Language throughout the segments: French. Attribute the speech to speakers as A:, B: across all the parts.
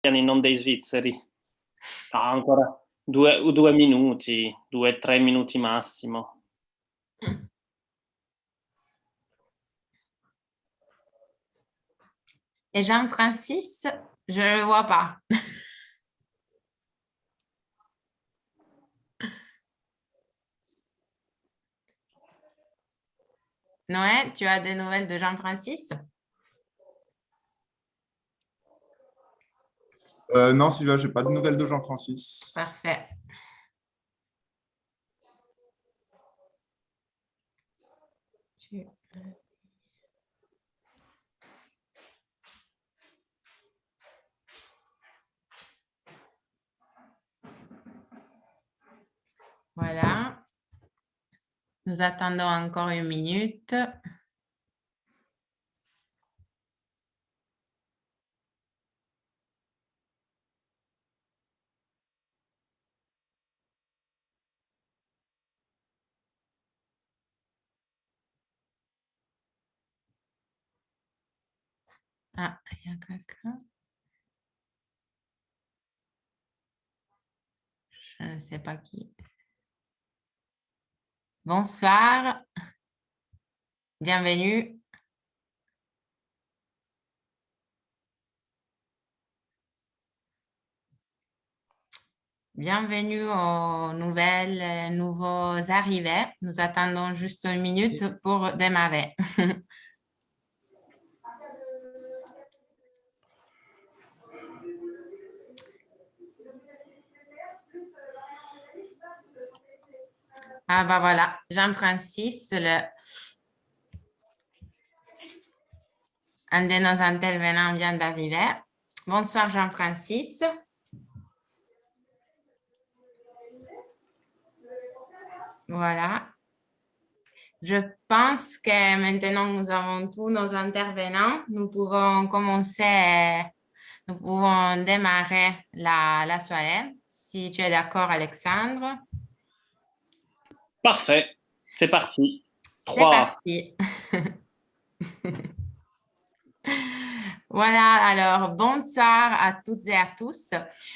A: in non dei svizzeri. Ah, ancora 2 minuti, 2, 3 minuti massimo.
B: Et Jean-Francis, je ne le vois pas. Noé, tu as des nouvelles de Jean-Francis?
C: Non, Sylvia, j'ai pas de nouvelles de Jean-Francis.
B: Parfait. Voilà. Nous attendons encore 1 minute. Ah, il y a quelqu'un. Je ne sais pas qui. Bonsoir. Bienvenue. Bienvenue aux nouveaux arrivés. Nous attendons juste 1 minute pour démarrer. Ah bah voilà, Jean-Francis, un de nos intervenants vient d'arriver. Bonsoir Jean-Francis. Voilà. Je pense que maintenant nous avons tous nos intervenants. Nous pouvons commencer, nous pouvons démarrer la soirée. Si tu es d'accord, Alexandre.
A: Parfait, c'est parti.
B: C'est
A: 3.
B: parti. Voilà, alors bonsoir à toutes et à tous.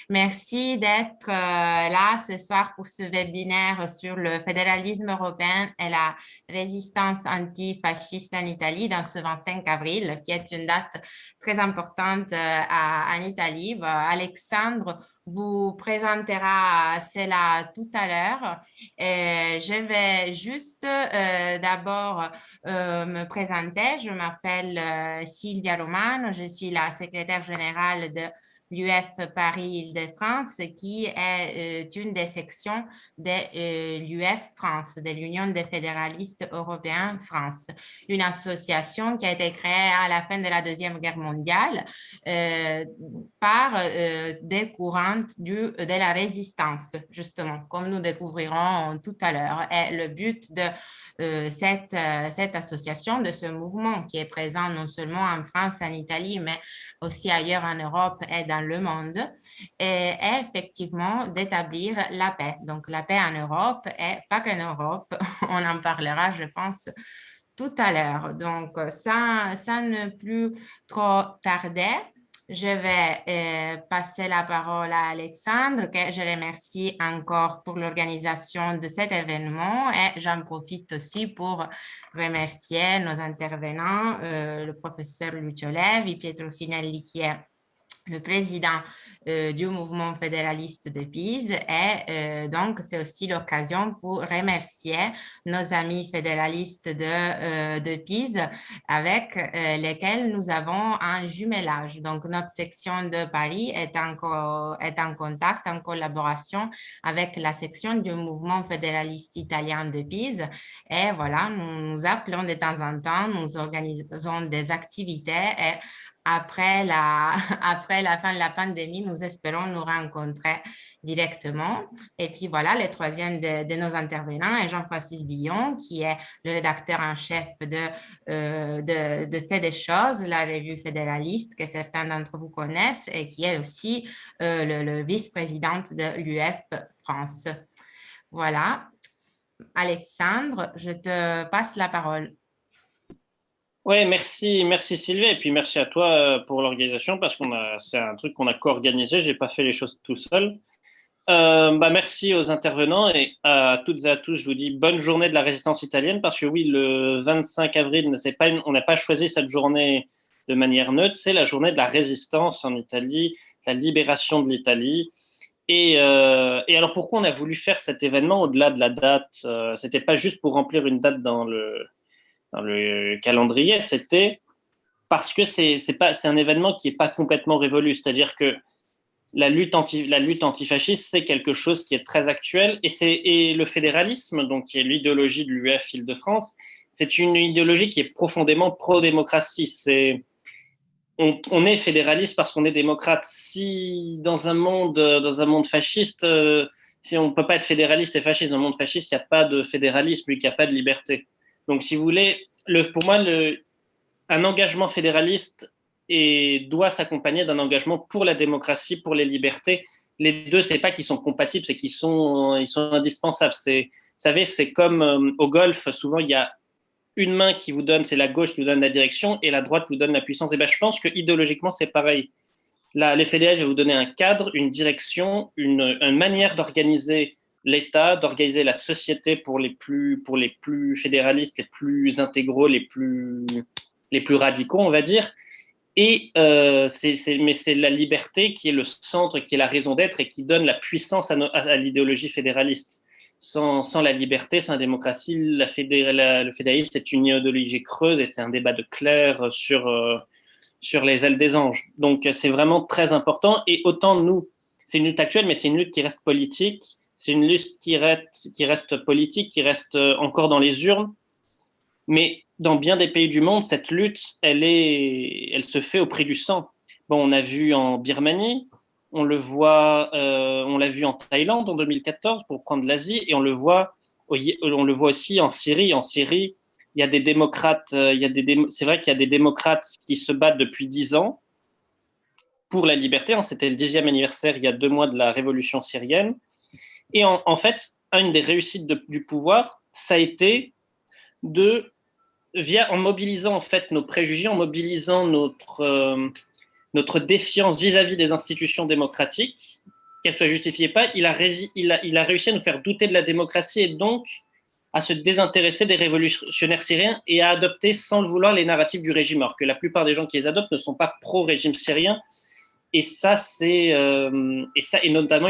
B: Merci d'être là ce soir pour ce webinaire sur le fédéralisme européen et la résistance antifasciste en Italie dans ce 25 avril, qui est une date très importante en Italie. Alexandre vous présentera cela tout à l'heure. Je vais juste d'abord me présenter. Je m'appelle Silvia Romano, je suis la secrétaire générale de l'UF Paris-Île-de-France, qui est une des sections de l'UF France, de l'Union des fédéralistes européens France, une association qui a été créée à la fin de la Deuxième Guerre mondiale par des courantes de la résistance, justement, comme nous découvrirons tout à l'heure. Et le but de cette association, de ce mouvement qui est présent non seulement en France, en Italie, mais aussi ailleurs en Europe et dans le monde, est effectivement d'établir la paix. Donc, la paix en Europe et pas qu'en Europe, on en parlera, je pense, tout à l'heure. Donc, ça ne plus trop tarder. Je vais passer la parole à Alexandre, que je remercie encore pour l'organisation de cet événement et j'en profite aussi pour remercier nos intervenants, le professeur Lucio Levi, Pietro Finelli qui est le président du mouvement fédéraliste de Pise et donc c'est aussi l'occasion pour remercier nos amis fédéralistes de Pise avec lesquels nous avons un jumelage. Donc notre section de Paris est en contact, en collaboration avec la section du mouvement fédéraliste italien de Pise et voilà, nous appelons de temps en temps, nous organisons des activités et après la fin de la pandémie, nous espérons nous rencontrer directement. Et puis voilà, le troisième de nos intervenants est Jean-Francis Billon, qui est le rédacteur en chef de Fait des choses, la revue fédéraliste que certains d'entre vous connaissent et qui est aussi le vice-présidente de l'UF France. Voilà. Alexandre, je te passe la parole.
A: Ouais, merci Sylvie, et puis merci à toi pour l'organisation, parce c'est un truc qu'on a co-organisé, j'ai pas fait les choses tout seul. Merci aux intervenants et à toutes et à tous. Je vous dis bonne journée de la résistance italienne parce que oui, le 25 avril, on n'a pas choisi cette journée de manière neutre. C'est la journée de la résistance en Italie, la libération de l'Italie. Et alors pourquoi on a voulu faire cet événement au-delà de la date C'était pas juste pour remplir une date dans le calendrier, c'était parce que c'est un événement qui est pas complètement révolu. C'est-à-dire que la lutte antifasciste, c'est quelque chose qui est très actuel et le fédéralisme, donc qui est l'idéologie de l'UF Île-de-France, c'est une idéologie qui est profondément pro-démocratie. On est fédéraliste parce qu'on est démocrate. Si dans un monde fasciste, si on ne peut pas être fédéraliste et fasciste dans un monde fasciste, il n'y a pas de fédéralisme, il n'y a pas de liberté. Donc, si vous voulez, pour moi, un engagement fédéraliste doit s'accompagner d'un engagement pour la démocratie, pour les libertés. Les deux, c'est pas qu'ils sont compatibles, c'est ils sont indispensables. Vous savez, c'est comme au golf, souvent il y a une main qui vous donne, c'est la gauche qui vous donne la direction et la droite vous donne la puissance. Et ben, je pense que idéologiquement, c'est pareil. Là, les fédéralistes vont vous donner un cadre, une direction, une manière d'organiser l'État, d'organiser la société pour les plus fédéralistes, les plus intégraux, les plus radicaux, on va dire. Mais c'est la liberté qui est le centre, qui est la raison d'être et qui donne la puissance à l'idéologie fédéraliste. Sans la liberté, sans la démocratie, le fédéralisme est une idéologie creuse et c'est un débat de clerc sur les ailes des anges. Donc c'est vraiment très important. Et autant nous, c'est une lutte actuelle, mais c'est une lutte qui reste politique. C'est une lutte qui reste politique, qui reste encore dans les urnes. Mais dans bien des pays du monde, cette lutte, elle se fait au prix du sang. Bon, on a vu en Birmanie, on l'a vu en Thaïlande en 2014 pour prendre l'Asie, et on le voit aussi en Syrie. En Syrie, il y a des démocrates, c'est vrai qu'il y a des démocrates qui se battent depuis 10 ans pour la liberté. C'était le 10e anniversaire il y a 2 mois de la révolution syrienne. Et en fait, une des réussites du pouvoir, ça a été en mobilisant en fait nos préjugés, en mobilisant notre défiance vis-à-vis des institutions démocratiques, qu'elles soient justifiées pas, il a réussi à nous faire douter de la démocratie et donc à se désintéresser des révolutionnaires syriens et à adopter sans le vouloir les narratifs du régime, alors que la plupart des gens qui les adoptent ne sont pas pro-régime syrien. Et et notamment,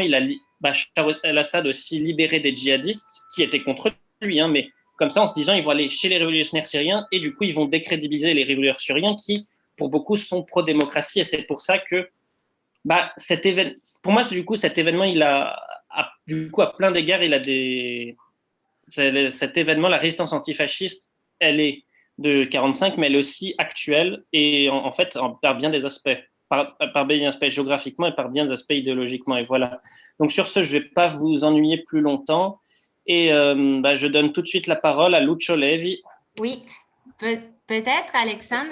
A: Bachar el-Assad aussi libéré des djihadistes qui étaient contre lui, hein, mais comme ça, en se disant, ils vont aller chez les révolutionnaires syriens et du coup, ils vont décrédibiliser les révolutionnaires syriens qui, pour beaucoup, sont pro-démocratie. Et c'est pour ça que, pour moi, du coup, cet événement, du coup, à plein d'égards, cet événement, la résistance antifasciste, elle est de 45, mais elle est aussi actuelle et en fait, par bien des aspects. Par bien des aspects géographiquement et par bien des aspects idéologiquement. Et voilà. Donc sur ce, je ne vais pas vous ennuyer plus longtemps. Et je donne tout de suite la parole à Lucio Levi.
B: Oui, peut-être, Alexandre,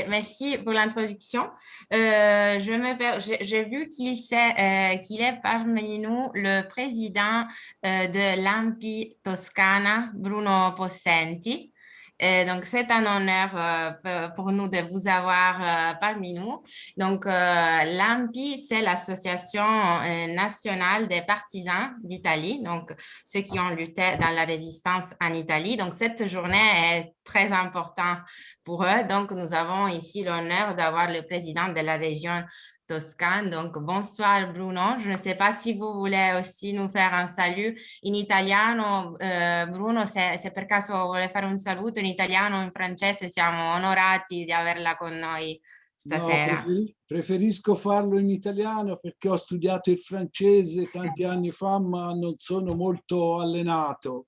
B: merci pour l'introduction. J'ai vu qu'il est parmi nous le président de l'AMPI Toscana, Bruno Possenti. Donc, c'est un honneur pour nous de vous avoir parmi nous. Donc, l'AMPI, c'est l'Association nationale des partisans d'Italie, donc ceux qui ont lutté dans la résistance en Italie. Donc, cette journée est très importante pour eux. Donc, nous avons ici l'honneur d'avoir le président de la région Toscane. Donc, bonsoir Bruno. Je ne sais pas si vous voulez aussi nous faire un salut in italiano. Bruno, se per caso vuole fare un saluto in italiano o in francese, siamo onorati di averla con noi stasera.
D: No, preferisco farlo in italiano perché ho studiato il francese tanti anni fa, ma non sono molto allenato.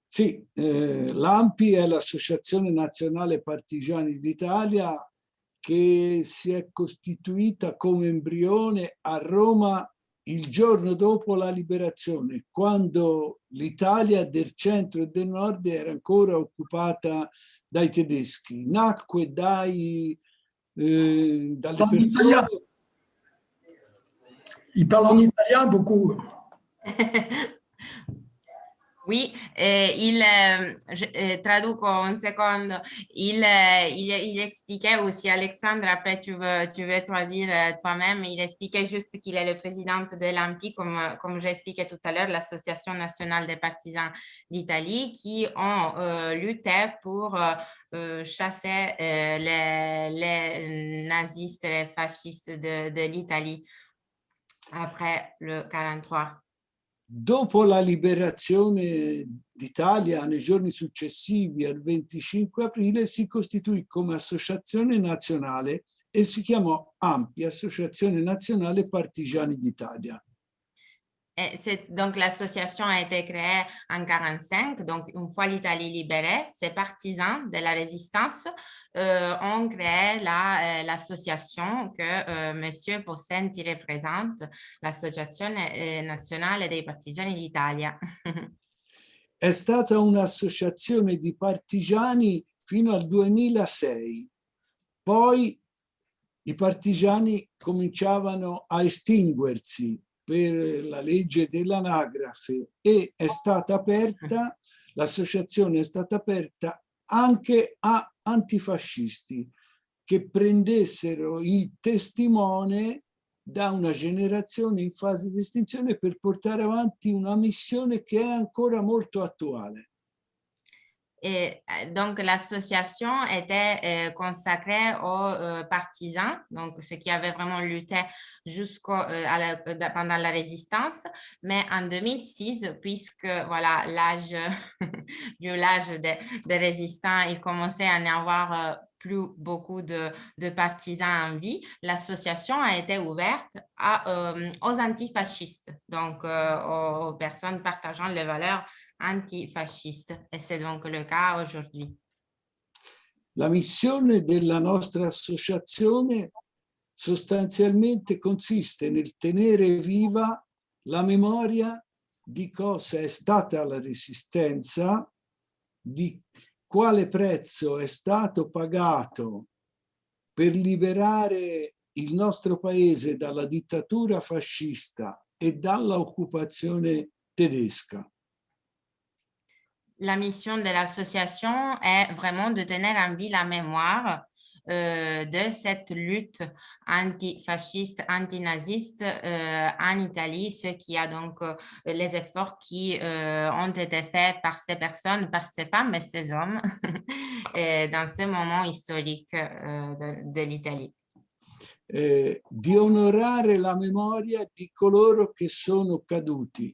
D: Sì, l'ANPI è l'Associazione Nazionale Partigiani d'Italia che si è costituita come embrione a Roma il giorno dopo la liberazione, quando l'Italia del centro e del nord era ancora occupata dai tedeschi. Nacque dalle persone...
E: Il parle en italien beaucoup.
B: Oui, je traduco un secondo. Il expliquait aussi, Alexandre, après tu veux traduire toi-même, il expliquait juste qu'il est le président de l'ANPI, comme j'expliquais tout à l'heure, l'Association nationale des partisans d'Italie, qui ont lutté pour chasser les nazistes, les fascistes de l'Italie après le 43.
D: Dopo la liberazione d'Italia, nei giorni successivi al 25 aprile, si costituì come associazione nazionale e si chiamò ANPI, Associazione Nazionale Partigiani d'Italia.
B: Donc, l'association a été créée en 1945. Donc, une fois l'Italie libérée, ces partisans de la résistance ont créé l'association que M. Possenti représente, l'Associazione Nazionale dei Partigiani d'Italia.
D: È stata un'associazione di partigiani fino al 2006. Poi i partigiani cominciavano a estinguersi per la legge dell'anagrafe e è stata aperta, l'associazione è stata aperta anche a antifascisti che prendessero il testimone da una generazione in fase di estinzione per portare avanti una missione che è ancora molto attuale.
B: Et donc, l'association était consacrée aux partisans, donc ceux qui avaient vraiment lutté pendant la résistance. Mais en 2006, puisque voilà, l'âge des résistants, il commençait à y avoir plus beaucoup de partisans en vie, l'association a été ouverte aux antifascistes, donc aux personnes partageant les valeurs antifasciste, e c'est donc le cas aujourd'hui.
D: La missione della nostra associazione sostanzialmente consiste nel tenere viva la memoria di cosa è stata la resistenza, di quale prezzo è stato pagato per liberare il nostro paese dalla dittatura fascista e dall'occupazione tedesca.
B: La mission de l'association est vraiment de tenir en vie la mémoire de cette lutte antifasciste, antinaziste en Italie, ce qui a donc les efforts qui ont été faits par ces personnes, par ces femmes et ces hommes dans ce moment historique de l'Italie.
D: Di onorare la memoria di coloro che sono caduti.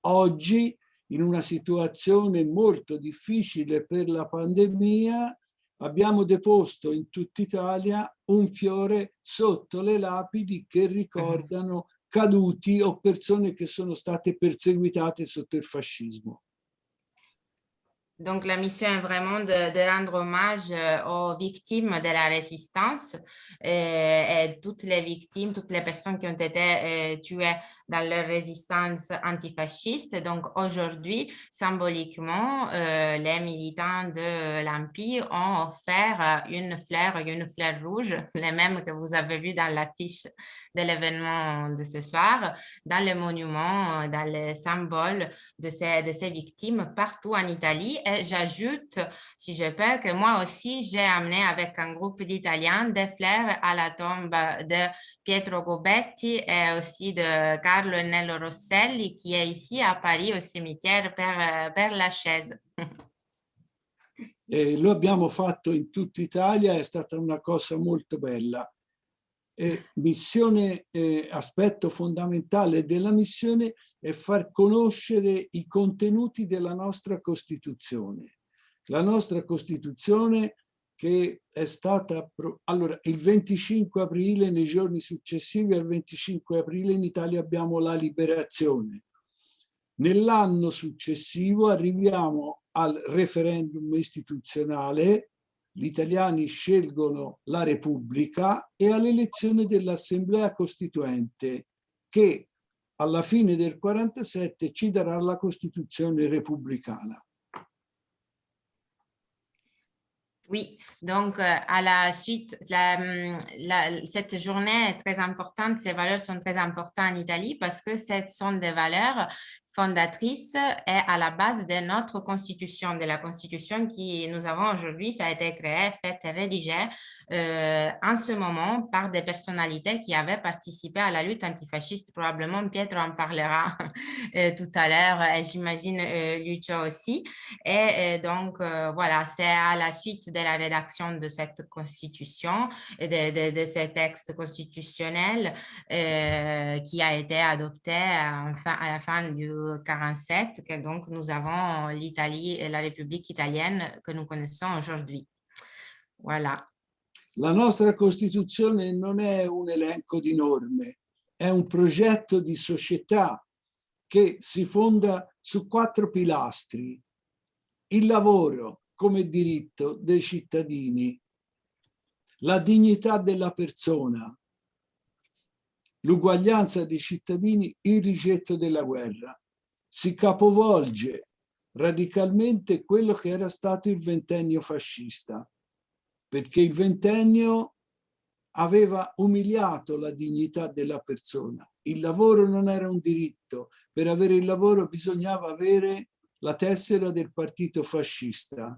D: Oggi, in una situazione molto difficile per la pandemia, abbiamo deposto in tutta Italia un fiore sotto le lapidi che ricordano caduti o persone che sono state perseguitate sotto il fascismo.
B: Donc, la mission est vraiment de rendre hommage aux victimes de la résistance et toutes les victimes, toutes les personnes qui ont été tuées dans leur résistance antifasciste. Donc, aujourd'hui, symboliquement, les militants de l'ANPI ont offert une fleur rouge, les mêmes que vous avez vues dans l'affiche de l'événement de ce soir, dans les monuments, dans les symboles de ces victimes partout en Italie. Et j'ajoute, si je peux, que moi aussi, j'ai amené avec un groupe d'Italiens des fleurs à la tombe de Pietro Gobetti et aussi de Carlo Nello Rosselli, qui est ici à Paris au cimetière Père Lachaise.
D: Lo abbiamo fatto in tutta Italia, è stata una cosa molto bella. Aspetto fondamentale della missione è far conoscere i contenuti della nostra Costituzione. La nostra Costituzione che è stata... Allora, il 25 aprile, nei giorni successivi al 25 aprile in Italia abbiamo la liberazione. Nell'anno successivo arriviamo al referendum istituzionale, gli italiani scelgono la Repubblica e all'elezione dell'Assemblea Costituente che alla fine del 47 ci darà la Costituzione repubblicana.
B: Oui, donc à la suite, cette journée est très importante, ces valeurs sont très importantes en Italie parce que ce sont des valeurs fondatrice et à la base de notre constitution, de la constitution que nous avons aujourd'hui. Ça a été créé, fait et rédigé en ce moment par des personnalités qui avaient participé à la lutte antifasciste. Probablement Pietro en parlera tout à l'heure, et j'imagine Lucio aussi. Et donc, voilà, c'est à la suite de la rédaction de cette constitution, de ces textes constitutionnels qui a été adopté à la fin du 47, que donc nous avons l'Italie et la République italienne que nous connaissons aujourd'hui. Voilà.
D: La nostra Costituzione non è un elenco di norme, è un progetto di società che si fonda su 4 pilastri: il lavoro come diritto dei cittadini, la dignità della persona, l'uguaglianza dei cittadini, il rigetto della guerra. Si capovolge radicalmente quello che era stato il ventennio fascista, perché il ventennio aveva umiliato la dignità della persona. Il lavoro non era un diritto. Per avere il lavoro bisognava avere la tessera del partito fascista.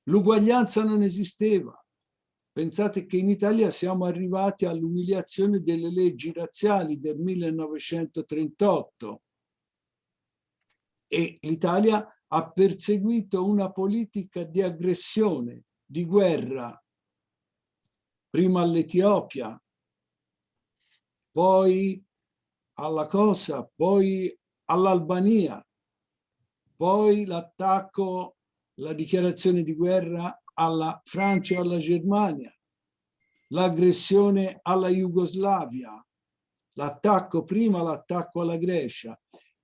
D: L'uguaglianza non esisteva. Pensate che in Italia siamo arrivati all'umiliazione delle leggi razziali del 1938 e l'Italia ha perseguito una politica di aggressione, di guerra, prima all'Etiopia, poi alla Cosa, poi all'Albania, poi l'attacco, la dichiarazione di guerra alla Francia e alla Germania, l'aggressione alla Jugoslavia, prima l'attacco alla Grecia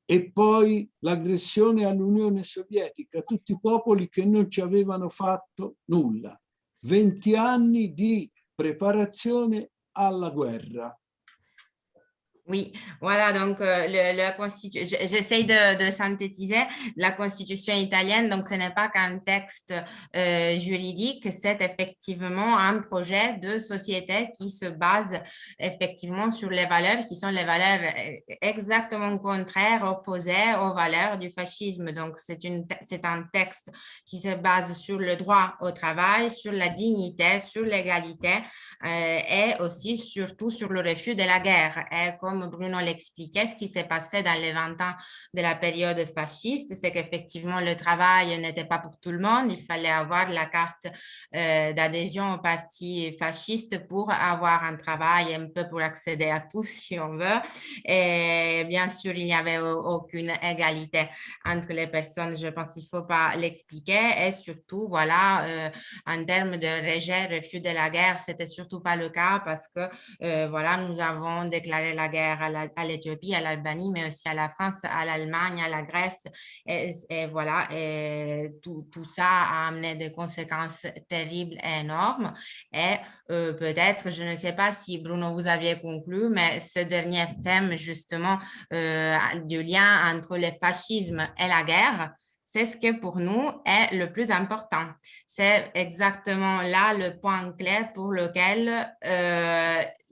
D: e poi l'aggressione all'Unione Sovietica, tutti i popoli che non ci avevano fatto nulla. 20 anni di préparazione alla guerra.
B: Oui, voilà, donc j'essaie de synthétiser la constitution italienne, donc ce n'est pas qu'un texte juridique, c'est effectivement un projet de société qui se base effectivement sur les valeurs qui sont les valeurs exactement contraires, opposées aux valeurs du fascisme. Donc c'est un texte qui se base sur le droit au travail, sur la dignité, sur l'égalité et aussi surtout sur le refus de la guerre. Et comme Bruno l'expliquait, ce qui s'est passé dans les 20 ans de la période fasciste, c'est qu'effectivement le travail n'était pas pour tout le monde. Il fallait avoir la carte d'adhésion au parti fasciste pour avoir un travail, un peu pour accéder à tout si on veut. Et bien sûr, il n'y avait aucune égalité entre les personnes. Je pense qu'il ne faut pas l'expliquer. Et surtout, voilà, en termes de rejet, refus de la guerre, c'était surtout pas le cas parce que voilà, nous avons déclaré la guerre à l'Éthiopie, à l'Albanie, mais aussi à la France, à l'Allemagne, à la Grèce. Et voilà, et tout ça a amené des conséquences terribles et énormes. Et peut-être, je ne sais pas si Bruno, vous aviez conclu, mais ce dernier thème, justement, du lien entre le fascisme et la guerre, c'est ce que pour nous est le plus important. C'est exactement là le point clé pour lequel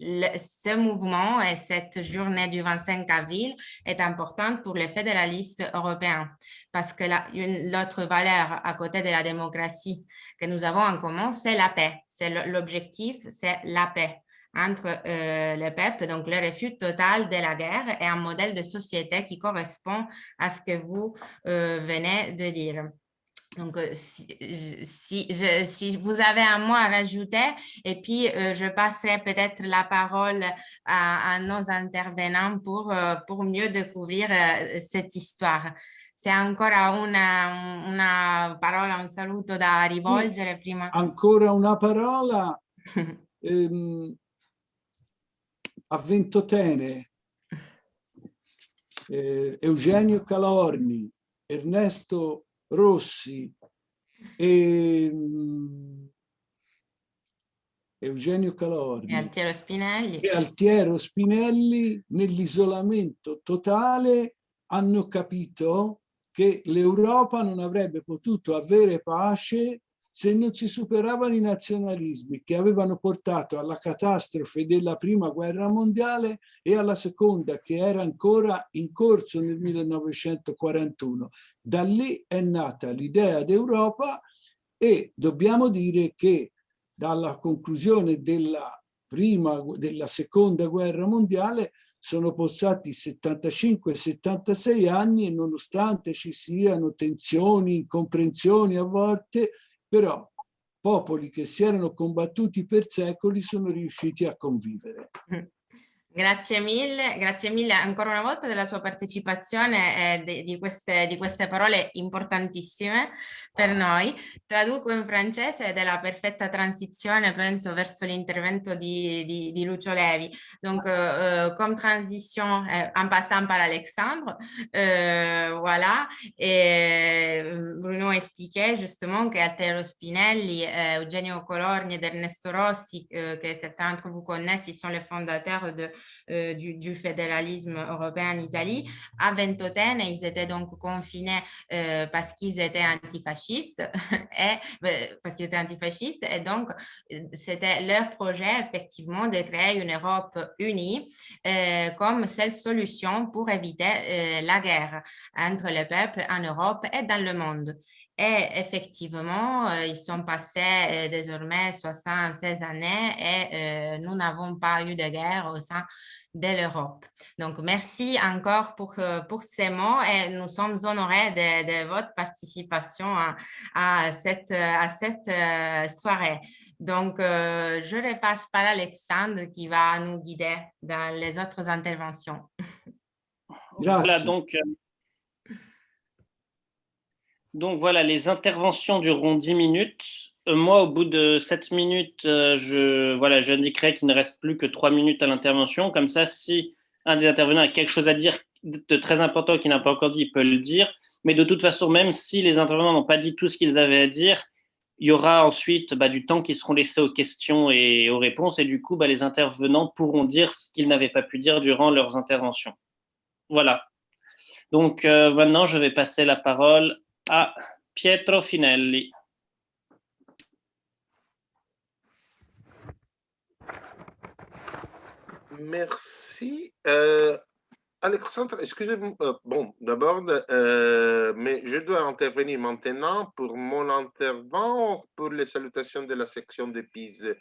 B: ce mouvement et cette journée du 25 avril est importante pour les fédéralistes européens. Parce que l'autre valeur à côté de la démocratie que nous avons en commun, c'est la paix. L'objectif, c'est la paix entre le peuple, donc le refus total de la guerre et un modèle de société qui correspond à ce que vous venez de dire. Donc, si vous avez un mot à rajouter, et puis je passerai peut-être la parole à nos intervenants pour mieux découvrir cette histoire. Se ancora una parola, un saluto da rivolgere prima.
D: Ancora una parola a Ventotene, Eugenio Calorni, Ernesto Rossi e Eugenio Calorni
B: e
D: Altiero Spinelli nell'isolamento totale hanno capito che l'Europa non avrebbe potuto avere pace se non si superavano i nazionalismi che avevano portato alla catastrofe della prima guerra mondiale e alla seconda, che era ancora in corso nel 1941. Da lì è nata l'idea d'Europa e dobbiamo dire che dalla conclusione della seconda guerra mondiale sono passati 75-76 anni e nonostante ci siano tensioni, incomprensioni a volte, però popoli che si erano combattuti per secoli sono riusciti a convivere.
B: Grazie mille ancora una volta della sua partecipazione e di queste parole importantissime per noi. Traduco in francese ed è la perfetta transizione, penso, verso l'intervento di Lucio Levi. Donc, comme transition, en passant par Alexandre, voilà, et Bruno expliquait justement qu'Altero Spinelli, Eugenio Colorni et Ernesto Rossi, que certains d'entre vous connaissent, ils sont les fondateurs du fédéralisme européen en Italie. À Ventotene, ils étaient donc confinés parce qu'ils étaient antifascistes et donc c'était leur projet effectivement de créer une Europe unie comme seule solution pour éviter la guerre entre les peuples en Europe et dans le monde. Et effectivement, ils sont passés désormais 76 années et nous n'avons pas eu de guerre au sein de l'Europe. Donc, merci encore pour ces mots et nous sommes honorés de votre participation à cette soirée. Donc, je repasse par Alexandre qui va nous guider dans les autres interventions.
A: Voilà, donc voilà, les interventions dureront 10 minutes. Moi, au bout de 7 minutes, j'indiquerai qu'il ne reste plus que 3 minutes à l'intervention. Comme ça, si un des intervenants a quelque chose à dire de très important qu'il n'a pas encore dit, il peut le dire. Mais de toute façon, même si les intervenants n'ont pas dit tout ce qu'ils avaient à dire, il y aura ensuite du temps qui seront laissés aux questions et aux réponses. Et du coup, les intervenants pourront dire ce qu'ils n'avaient pas pu dire durant leurs interventions. Voilà. Donc maintenant, je vais passer la parole à Pietro Finelli.
E: Merci. Alexandre, excusez-moi. Bon, d'abord, mais je dois intervenir maintenant pour mon intervention, pour les salutations de la section de Pise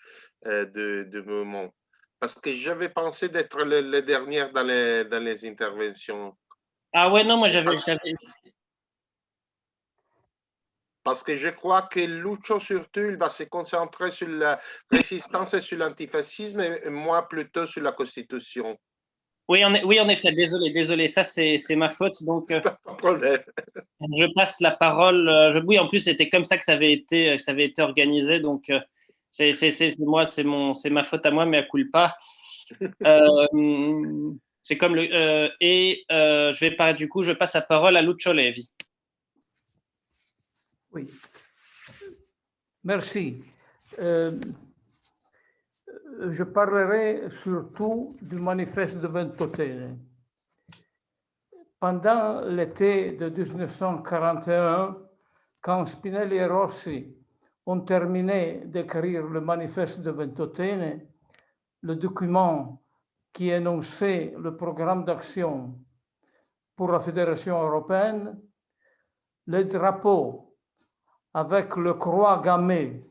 E: de moment. Parce que j'avais pensé d'être le dernier dans les interventions.
A: Ah ouais, non, moi j'avais...
E: Parce que je crois que Lucio, surtout, il va se concentrer sur la résistance et sur l'antifascisme, et moi plutôt sur la Constitution.
A: Oui, en effet, désolé, ça c'est ma faute, donc
E: pas de problème.
A: Je passe la parole. Oui, en plus, c'était comme ça que ça avait été organisé, donc c'est ma faute à moi, mais à culpa. C'est comme je passe la parole à Lucio Levi.
F: Oui, merci. Je parlerai surtout du manifeste de Ventotene. Pendant l'été de 1941, quand Spinelli et Rossi ont terminé d'écrire le manifeste de Ventotene, le document qui énonçait le programme d'action pour la Fédération européenne, les drapeaux avec le croix gammée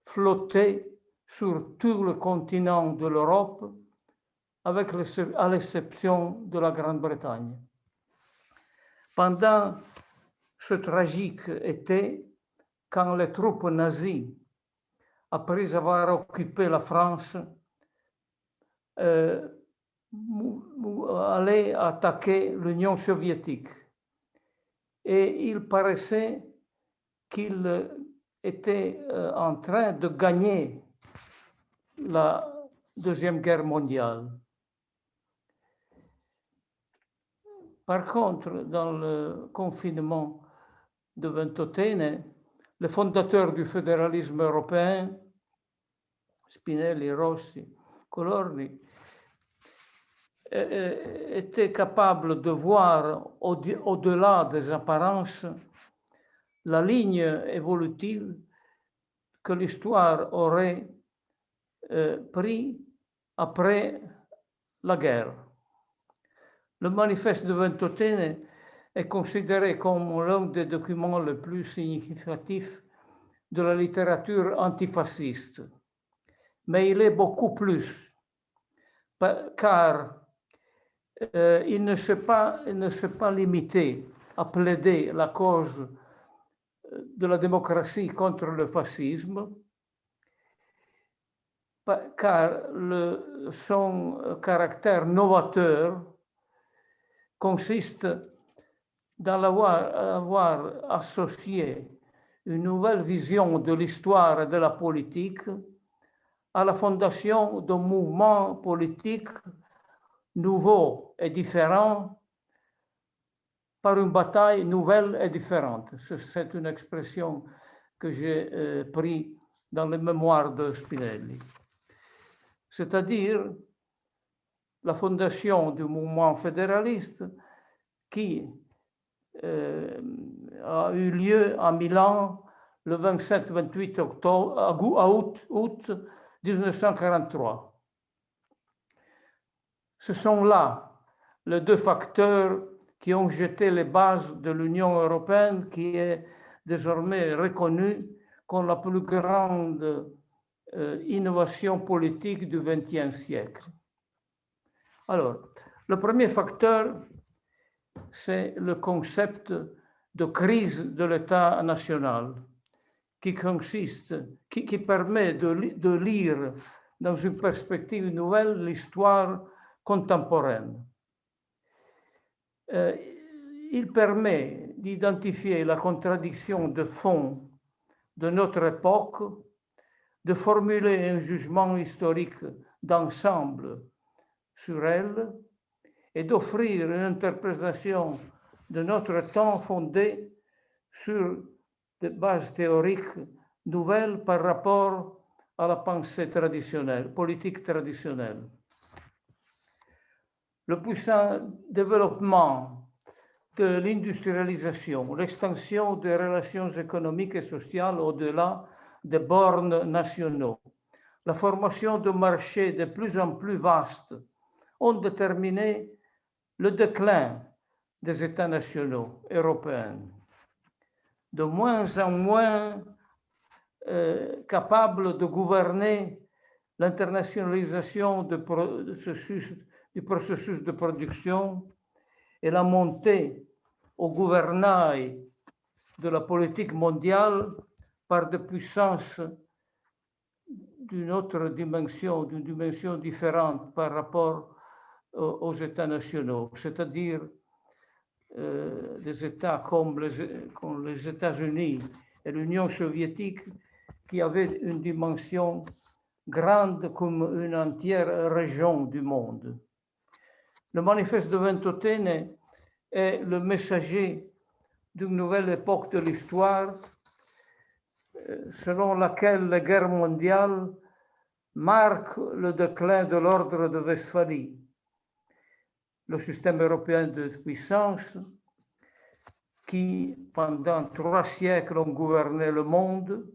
F: flottait sur tout le continent de l'Europe, à l'exception de la Grande-Bretagne. Pendant ce tragique été, quand les troupes nazies, après avoir occupé la France, allaient attaquer l'Union soviétique, et il paraissait qu'il était en train de gagner la Deuxième Guerre mondiale. Par contre, dans le confinement de Ventotene, les fondateurs du fédéralisme européen, Spinelli, Rossi, Colorni, étaient capables de voir au-delà des apparences la ligne évolutive que l'histoire aurait pris après la guerre. Le manifeste de Ventotene est considéré comme l'un des documents les plus significatifs de la littérature antifasciste. Mais il est beaucoup plus, car il ne s'est pas limité à plaider la cause de la démocratie contre le fascisme, car son caractère novateur consiste dans avoir associé une nouvelle vision de l'histoire et de la politique à la fondation d'un mouvement politique nouveau et différent par une bataille nouvelle et différente. C'est une expression que j'ai prise dans les mémoires de Spinelli. C'est-à-dire la fondation du mouvement fédéraliste qui a eu lieu à Milan le 27-28 août 1943. Ce sont là les deux facteurs qui ont jeté les bases de l'Union européenne, qui est désormais reconnue comme la plus grande innovation politique du XXe siècle. Alors, le premier facteur, c'est le concept de crise de l'État national, qui permet de lire dans une perspective nouvelle l'histoire contemporaine. Il permet d'identifier la contradiction de fond de notre époque, de formuler un jugement historique d'ensemble sur elle et d'offrir une interprétation de notre temps fondée sur des bases théoriques nouvelles par rapport à la pensée traditionnelle, politique traditionnelle. Le puissant développement de l'industrialisation, l'extension des relations économiques et sociales au-delà des bornes nationaux, la formation de marchés de plus en plus vastes ont déterminé le déclin des États nationaux européens, de moins en moins capables de gouverner l'internationalisation du processus de production et la montée au gouvernail de la politique mondiale par des puissances d'une autre dimension, d'une dimension différente par rapport aux États nationaux, c'est-à-dire des États comme les États-Unis et l'Union soviétique qui avaient une dimension grande comme une entière région du monde. Le manifeste de Ventotene est le messager d'une nouvelle époque de l'histoire selon laquelle les guerres mondiales marquent le déclin de l'ordre de Westphalie, le système européen de puissance qui, pendant 3 siècles, ont gouverné le monde,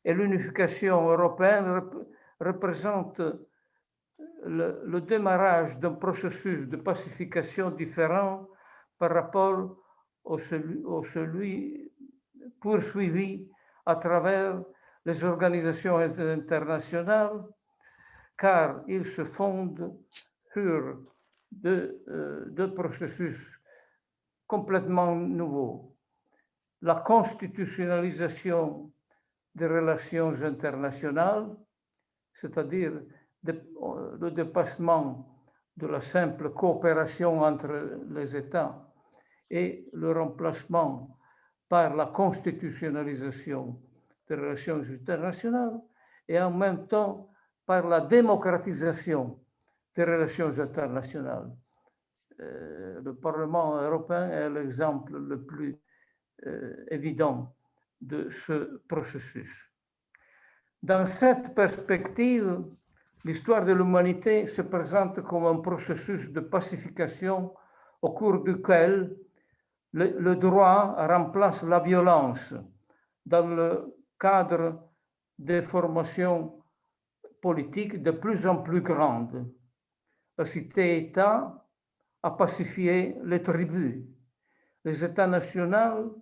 F: et l'unification européenne représente le démarrage d'un processus de pacification différent par rapport au celui poursuivi à travers les organisations internationales, car il se fonde sur deux processus complètement nouveaux. La constitutionnalisation des relations internationales, c'est-à-dire le dépassement de la simple coopération entre les États et le remplacement par la constitutionnalisation des relations internationales et en même temps par la démocratisation des relations internationales. Le Parlement européen est l'exemple le plus évident de ce processus. Dans cette perspective, l'histoire de l'humanité se présente comme un processus de pacification au cours duquel le droit remplace la violence dans le cadre des formations politiques de plus en plus grandes. La cité-État a pacifié les tribus. Les États nationaux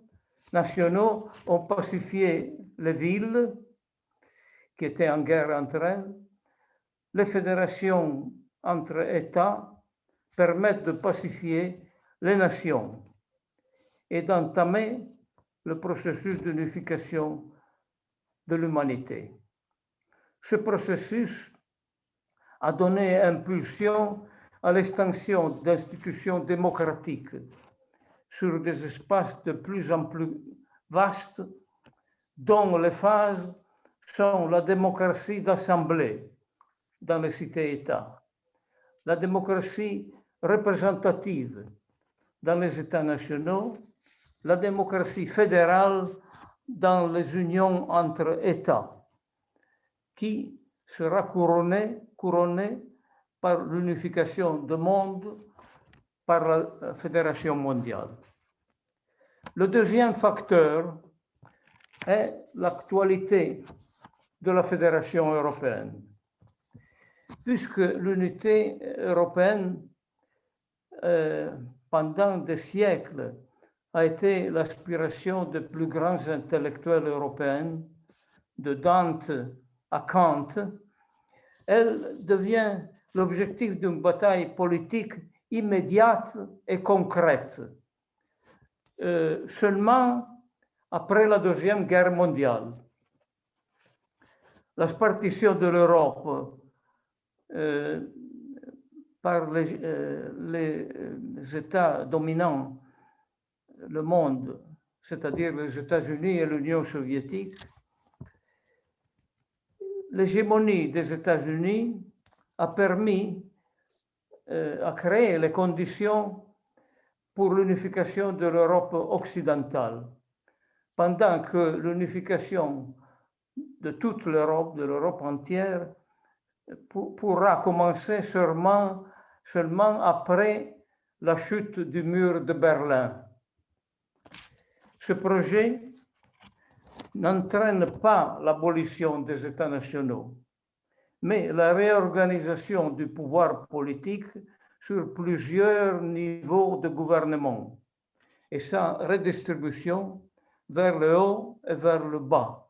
F: ont pacifié les villes qui étaient en guerre entre elles. Les fédérations entre États permettent de pacifier les nations et d'entamer le processus d'unification de l'humanité. Ce processus a donné impulsion à l'extension d'institutions démocratiques sur des espaces de plus en plus vastes, dont les phases sont la démocratie d'assemblée dans les cités-États, la démocratie représentative dans les États nationaux, la démocratie fédérale dans les unions entre États, qui sera couronnée par l'unification du monde par la Fédération mondiale. Le deuxième facteur est l'actualité de la Fédération européenne. Puisque l'unité européenne, pendant des siècles, a été l'aspiration des plus grands intellectuels européens, de Dante à Kant, elle devient l'objectif d'une bataille politique immédiate et concrète. Seulement après la Deuxième Guerre mondiale, la partition de l'Europe par les États dominants le monde, c'est-à-dire les États-Unis et l'Union soviétique, l'hégémonie des États-Unis a permis à créer les conditions pour l'unification de l'Europe occidentale, pendant que l'unification de toute l'Europe, de l'Europe entière, pourra commencer seulement après la chute du mur de Berlin. Ce projet n'entraîne pas l'abolition des États nationaux, mais la réorganisation du pouvoir politique sur plusieurs niveaux de gouvernement et sa redistribution vers le haut et vers le bas,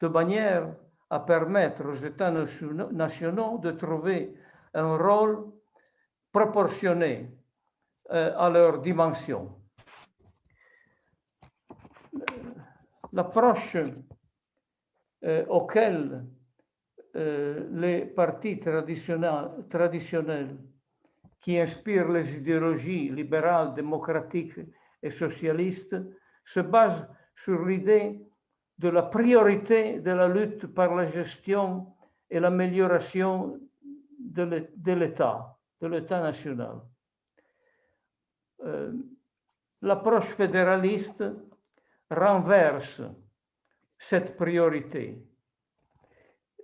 F: de manière à permettre aux États nationaux de trouver un rôle proportionné à leur dimension. L'approche auquel les partis traditionnels qui inspirent les idéologies libérales, démocratiques et socialistes se base sur l'idée de la priorité de la lutte par la gestion et l'amélioration de l'État national. L'approche fédéraliste renverse cette priorité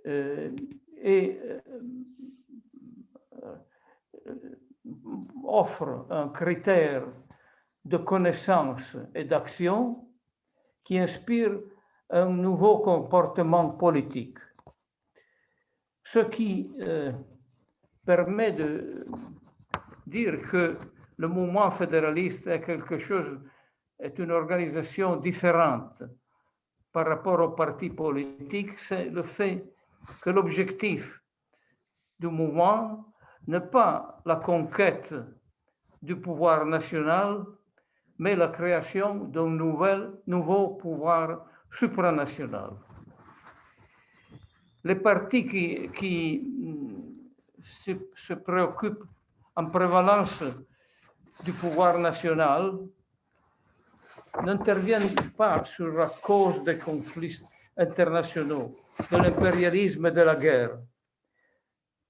F: et offre un critère de connaissance et d'action qui inspire un nouveau comportement politique. Ce qui permet de dire que le mouvement fédéraliste est une organisation différente par rapport aux partis politiques, c'est le fait que l'objectif du mouvement n'est pas la conquête du pouvoir national, mais la création d'un nouveau pouvoir supranational. Les partis qui se préoccupent en prévalence du pouvoir national n'interviennent pas sur la cause des conflits internationaux, de l'impérialisme et de la guerre,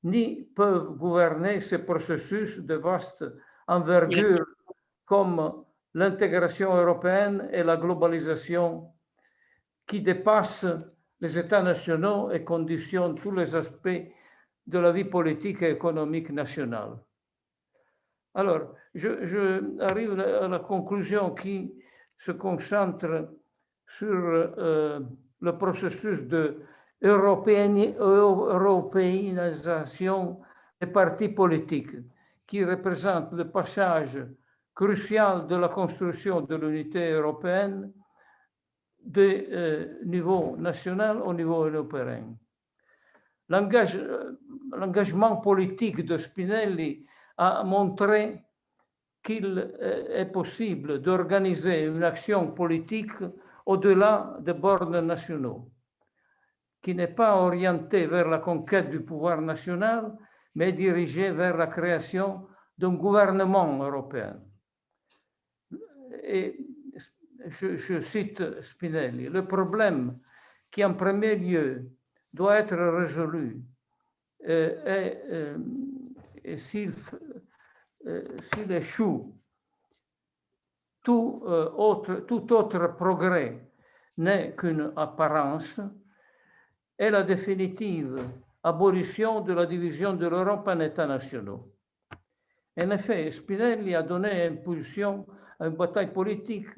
F: ni peuvent gouverner ces processus de vaste envergure comme l'intégration européenne et la globalisation qui dépassent les États nationaux et conditionnent tous les aspects de la vie politique et économique nationale. Alors, je arrive à la conclusion qui se concentre sur le processus de européanisation des partis politiques, qui représente le passage crucial de la construction de l'unité européenne du niveau national au niveau européen. L'engagement politique de Spinelli a montré qu'il est possible d'organiser une action politique au-delà des bornes nationaux, qui n'est pas orientée vers la conquête du pouvoir national, mais dirigée vers la création d'un gouvernement européen. Et je cite Spinelli, le problème qui en premier lieu doit être résolu et s'il échoue, tout autre progrès n'est qu'une apparence, et la définitive abolition de la division de l'Europe en États nationaux. En effet, Spinelli a donné impulsion à une bataille politique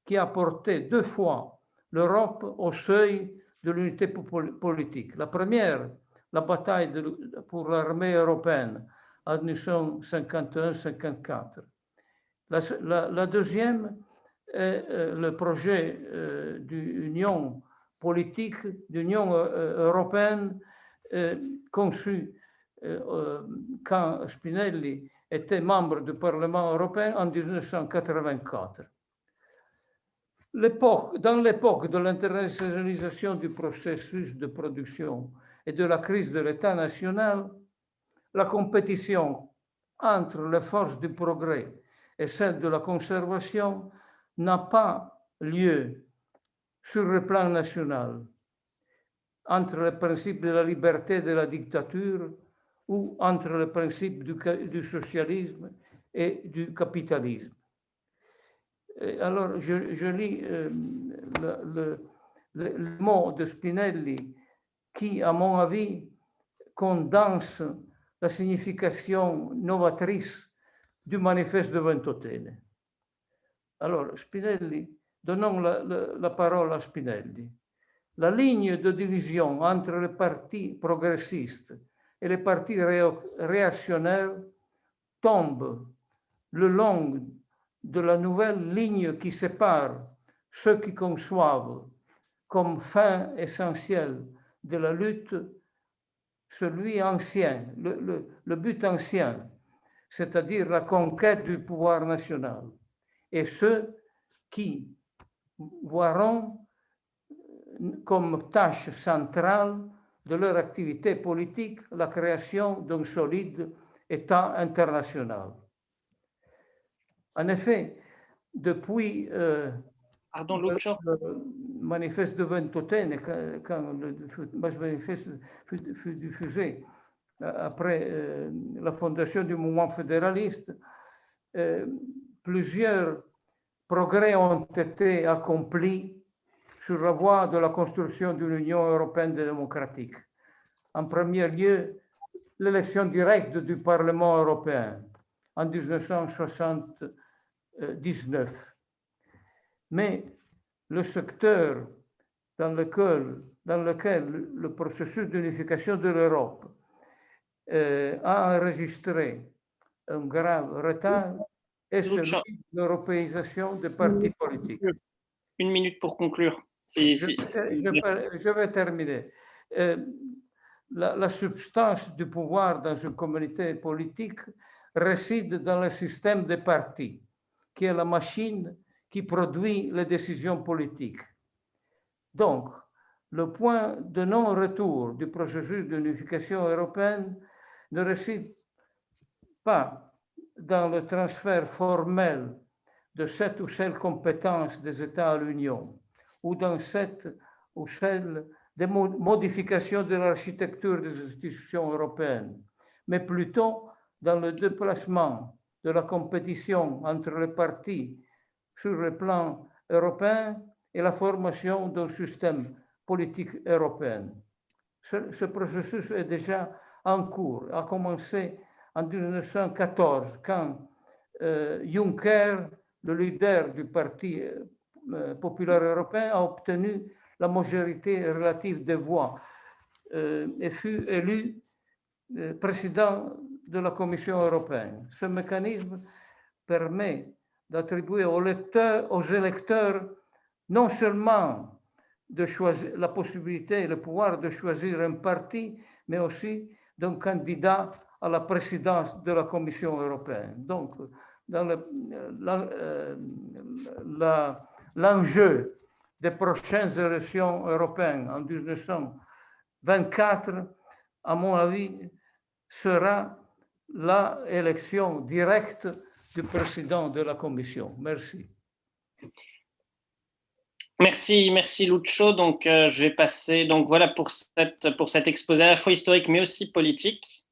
F: qui a porté 2 fois l'Europe au seuil de l'unité politique. La première, la bataille pour l'armée européenne en 1951-54. La deuxième est le projet d'union politique, d'union européenne conçu quand Spinelli était membre du Parlement européen en 1984. Dans l'époque de l'internationalisation du processus de production et de la crise de l'État national, la compétition entre les forces du progrès et celle de la conservation n'a pas lieu sur le plan national, entre le principe de la liberté et de la dictature ou entre le principe du socialisme et du capitalisme. Et alors, je lis le mot de Spinelli qui, à mon avis, condense la signification novatrice du manifeste de Ventotene. Alors, Spinelli, donnons la parole à Spinelli. La ligne de division entre les partis progressistes et les partis réactionnaires tombe le long de la nouvelle ligne qui sépare ceux qui conçoivent comme fin essentielle de la lutte celui ancien, le but ancien, c'est-à-dire la conquête du pouvoir national, et ceux qui verront comme tâche centrale de leur activité politique la création d'un solide État international. En effet, depuis le manifeste de Ventotene, quand le manifeste fut diffusé après la fondation du mouvement fédéraliste, plusieurs progrès ont été accomplis sur la voie de la construction d'une Union européenne démocratique. En premier lieu, l'élection directe du Parlement européen en 1979. Mais le secteur dans lequel le processus d'unification de l'Europe a enregistré un grave retard est celui de l'européisation des partis politiques.
A: 1 minute pour conclure.
F: Je vais terminer. La substance du pouvoir dans une communauté politique réside dans le système des partis, qui est la machine qui produit les décisions politiques. Donc, le point de non-retour du processus d'unification européenne ne réside pas dans le transfert formel de cette ou celle compétence des États à l'Union, ou dans cette ou celle des modifications de l'architecture des institutions européennes, mais plutôt dans le déplacement de la compétition entre les partis sur le plan européen et la formation d'un système politique européen. Ce processus est déjà en cours, a commencé en 1914, quand Juncker, le leader du Parti populaire européen, a obtenu la majorité relative des voix et fut élu président de la Commission européenne. Ce mécanisme permet d'attribuer aux électeurs non seulement de choisir la possibilité et le pouvoir de choisir un parti, mais aussi d'un candidat à la présidence de la Commission européenne. Donc, dans l'enjeu des prochaines élections européennes en 1924, à mon avis, sera l'élection directe du président de la Commission. Merci.
A: Merci Lucho. Donc, je vais passer. Donc voilà pour cet exposé à la fois historique mais aussi politique.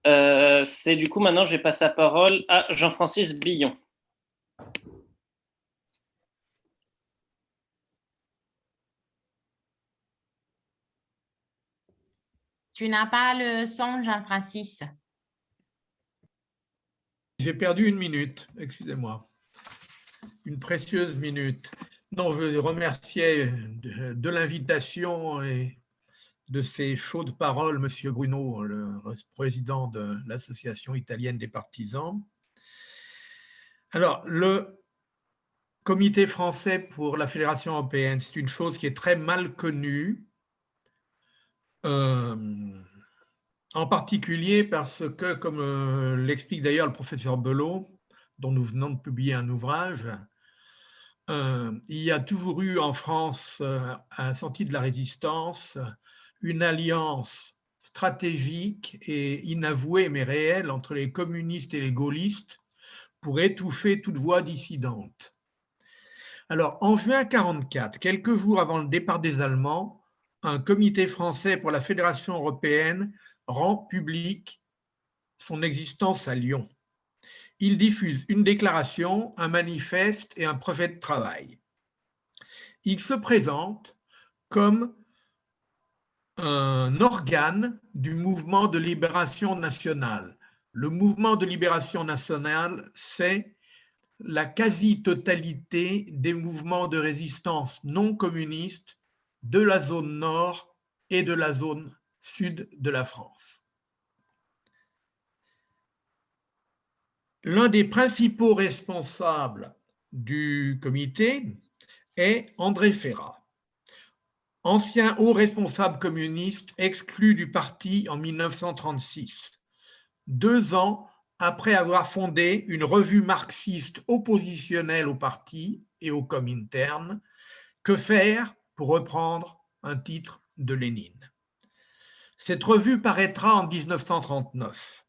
A: C'est du coup maintenant, je vais passer la parole à Jean-Francis Billon.
B: Tu n'as pas le son, Jean-Francis.
G: J'ai perdu une minute, excusez-moi. Une précieuse minute. Non, je remerciais de l'invitation et de ces chaudes paroles, Monsieur Bruno, le président de l'Association italienne des partisans. Alors, le Comité français pour la Fédération européenne, c'est une chose qui est très mal connue, en particulier parce que, comme l'explique d'ailleurs le professeur Belot, dont nous venons de publier un ouvrage, il y a toujours eu en France, à la sortie de la Résistance, une alliance stratégique et inavouée mais réelle entre les communistes et les gaullistes pour étouffer toute voix dissidente. Alors, en juin 1944, quelques jours avant le départ des Allemands, un comité français pour la Fédération européenne rend public son existence à Lyon. Il diffuse une déclaration, un manifeste et un projet de travail. Il se présente comme un organe du mouvement de libération nationale. Le mouvement de libération nationale, c'est la quasi-totalité des mouvements de résistance non communistes de la zone nord et de la zone sud de la France. L'un des principaux responsables du comité est André Ferrat, ancien haut responsable communiste exclu du parti en 1936, 2 ans après avoir fondé une revue marxiste oppositionnelle au parti et au Comintern, Que faire, pour reprendre un titre de Lénine. Cette revue paraîtra en 1939.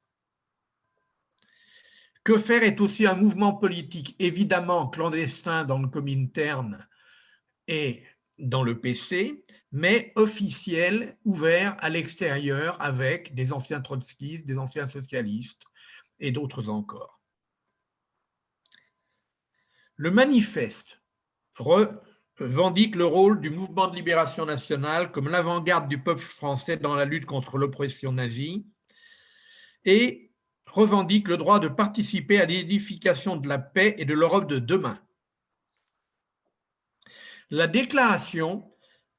G: Que faire est aussi un mouvement politique évidemment clandestin dans le Comintern et dans le PC, mais officiel, ouvert à l'extérieur avec des anciens trotskistes, des anciens socialistes et d'autres encore. Le manifeste revendique le rôle du mouvement de libération nationale comme l'avant-garde du peuple français dans la lutte contre l'oppression nazie et revendique le droit de participer à l'édification de la paix et de l'Europe de demain. La déclaration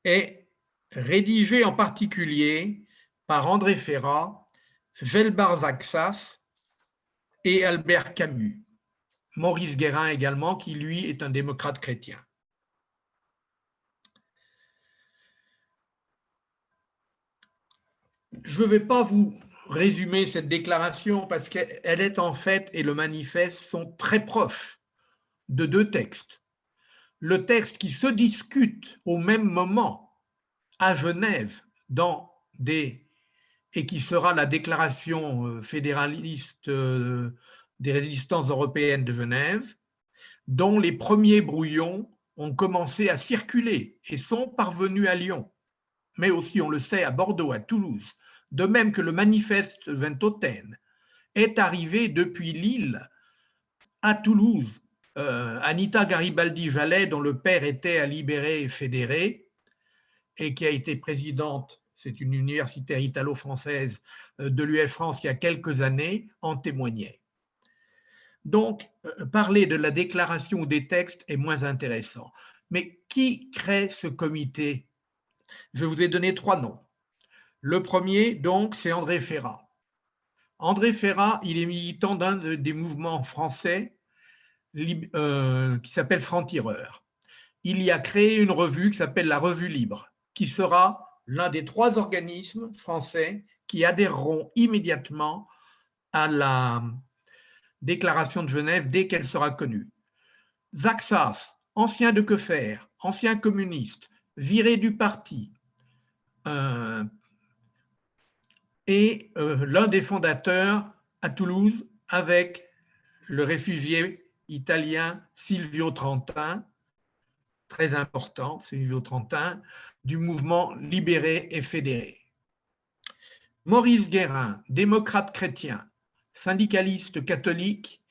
G: est rédigée en particulier par André Ferrat, Gelbar Zaksas et Albert Camus. Maurice Guérin également, qui lui est un démocrate chrétien. Je ne vais pas vous résumer cette déclaration parce qu'elle est en fait, et le manifeste sont très proches de 2 textes. Le texte qui se discute au même moment à Genève et qui sera la déclaration fédéraliste des résistances européennes de Genève, dont les premiers brouillons ont commencé à circuler et sont parvenus à Lyon, mais aussi, on le sait, à Bordeaux, à Toulouse, de même que le manifeste Ventotene est arrivé depuis Lille à Toulouse. Anita Garibaldi-Jallet, dont le père était à Libéré et Fédéré, et qui a été présidente, c'est une universitaire italo-française de l'UF France il y a quelques années, en témoignait. Donc, parler de la déclaration ou des textes est moins intéressant. Mais Qui crée ce comité? Je vous ai donné 3 noms. Le premier, donc, c'est André Ferrat. André Ferrat, il est militant d'un des mouvements français qui s'appelle Franc-Tireur. Il y a créé une revue qui s'appelle la Revue Libre, qui sera l'un des 3 organismes français qui adhéreront immédiatement à la Déclaration de Genève dès qu'elle sera connue. Zaxas, ancien de Quefer, ancien communiste, viré du parti, et l'un des fondateurs à Toulouse avec le réfugié italien Silvio Trentin, très important, Silvio Trentin, du mouvement Libéré et Fédéré. Maurice Guérin, démocrate chrétien, syndicaliste catholique,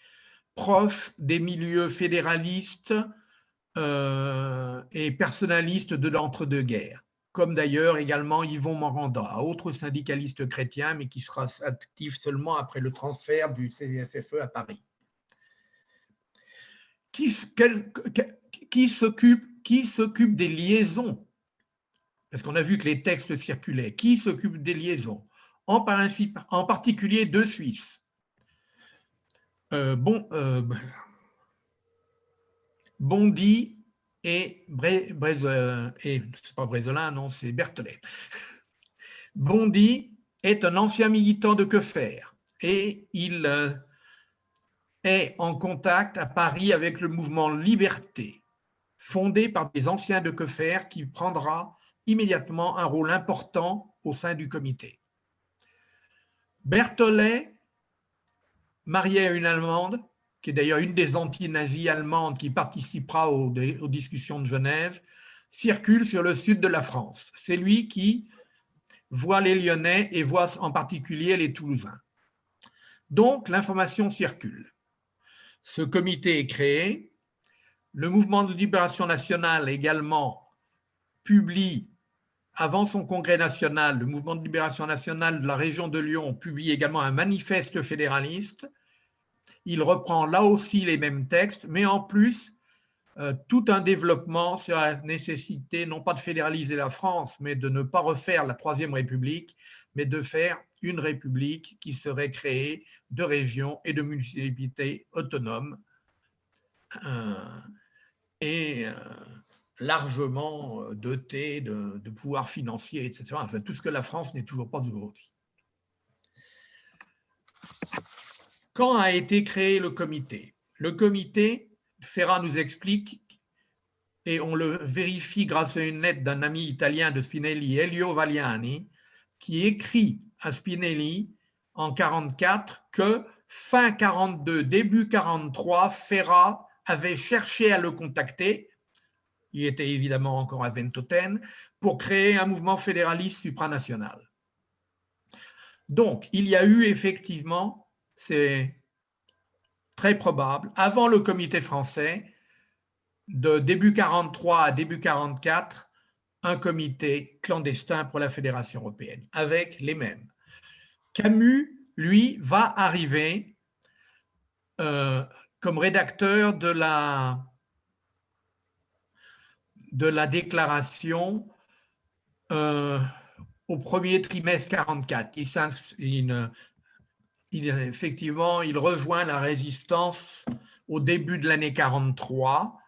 G: proche des milieux fédéralistes et personnalistes de l'entre-deux-guerres, comme d'ailleurs également Yvon Moranda, autre syndicaliste chrétien, mais qui sera actif seulement après le transfert du CFFE à Paris. Qui s'occupe des liaisons? Parce qu'on a vu que les textes circulaient. Qui s'occupe des liaisons? En particulier 2 Suisses. Bondy et c'est pas Brézolin, non, c'est Berthollet. Bondy est un ancien militant de Quefer et il est en contact à Paris avec le mouvement Liberté, fondé par des anciens de Quefer, qui prendra immédiatement un rôle important au sein du comité. Berthollet, marié à une Allemande, qui est d'ailleurs une des anti-nazis allemandes qui participera aux discussions de Genève, circule sur le sud de la France. C'est lui qui voit les Lyonnais et voit en particulier les Toulousains. Donc, l'information circule. Ce comité est créé. Le mouvement de libération nationale également publie, avant son congrès national, le mouvement de libération nationale de la région de Lyon publie également un manifeste fédéraliste. Il reprend là aussi les mêmes textes, mais en plus, tout un développement sur la nécessité non pas de fédéraliser la France, mais de ne pas refaire la Troisième République, mais de faire une république qui serait créée de régions et de municipalités autonomes et largement dotées de pouvoirs financiers, etc. Enfin, tout ce que la France n'est toujours pas aujourd'hui. Quand a été créé le comité? Le comité, Ferrat nous explique, et on le vérifie grâce à une lettre d'un ami italien de Spinelli, Elio Valiani, qui écrit à Spinelli en 1944 que fin 1942, début 1943, Ferrat avait cherché à le contacter, il était évidemment encore à Ventotene, pour créer un mouvement fédéraliste supranational. Donc, il y a eu effectivement, c'est très probable, avant le comité français, de début 1943 à début 1944, un comité clandestin pour la Fédération européenne, avec les mêmes. Camus, lui, va arriver comme rédacteur de la déclaration au premier trimestre 1944. Effectivement, il rejoint la résistance au début de l'année 1943.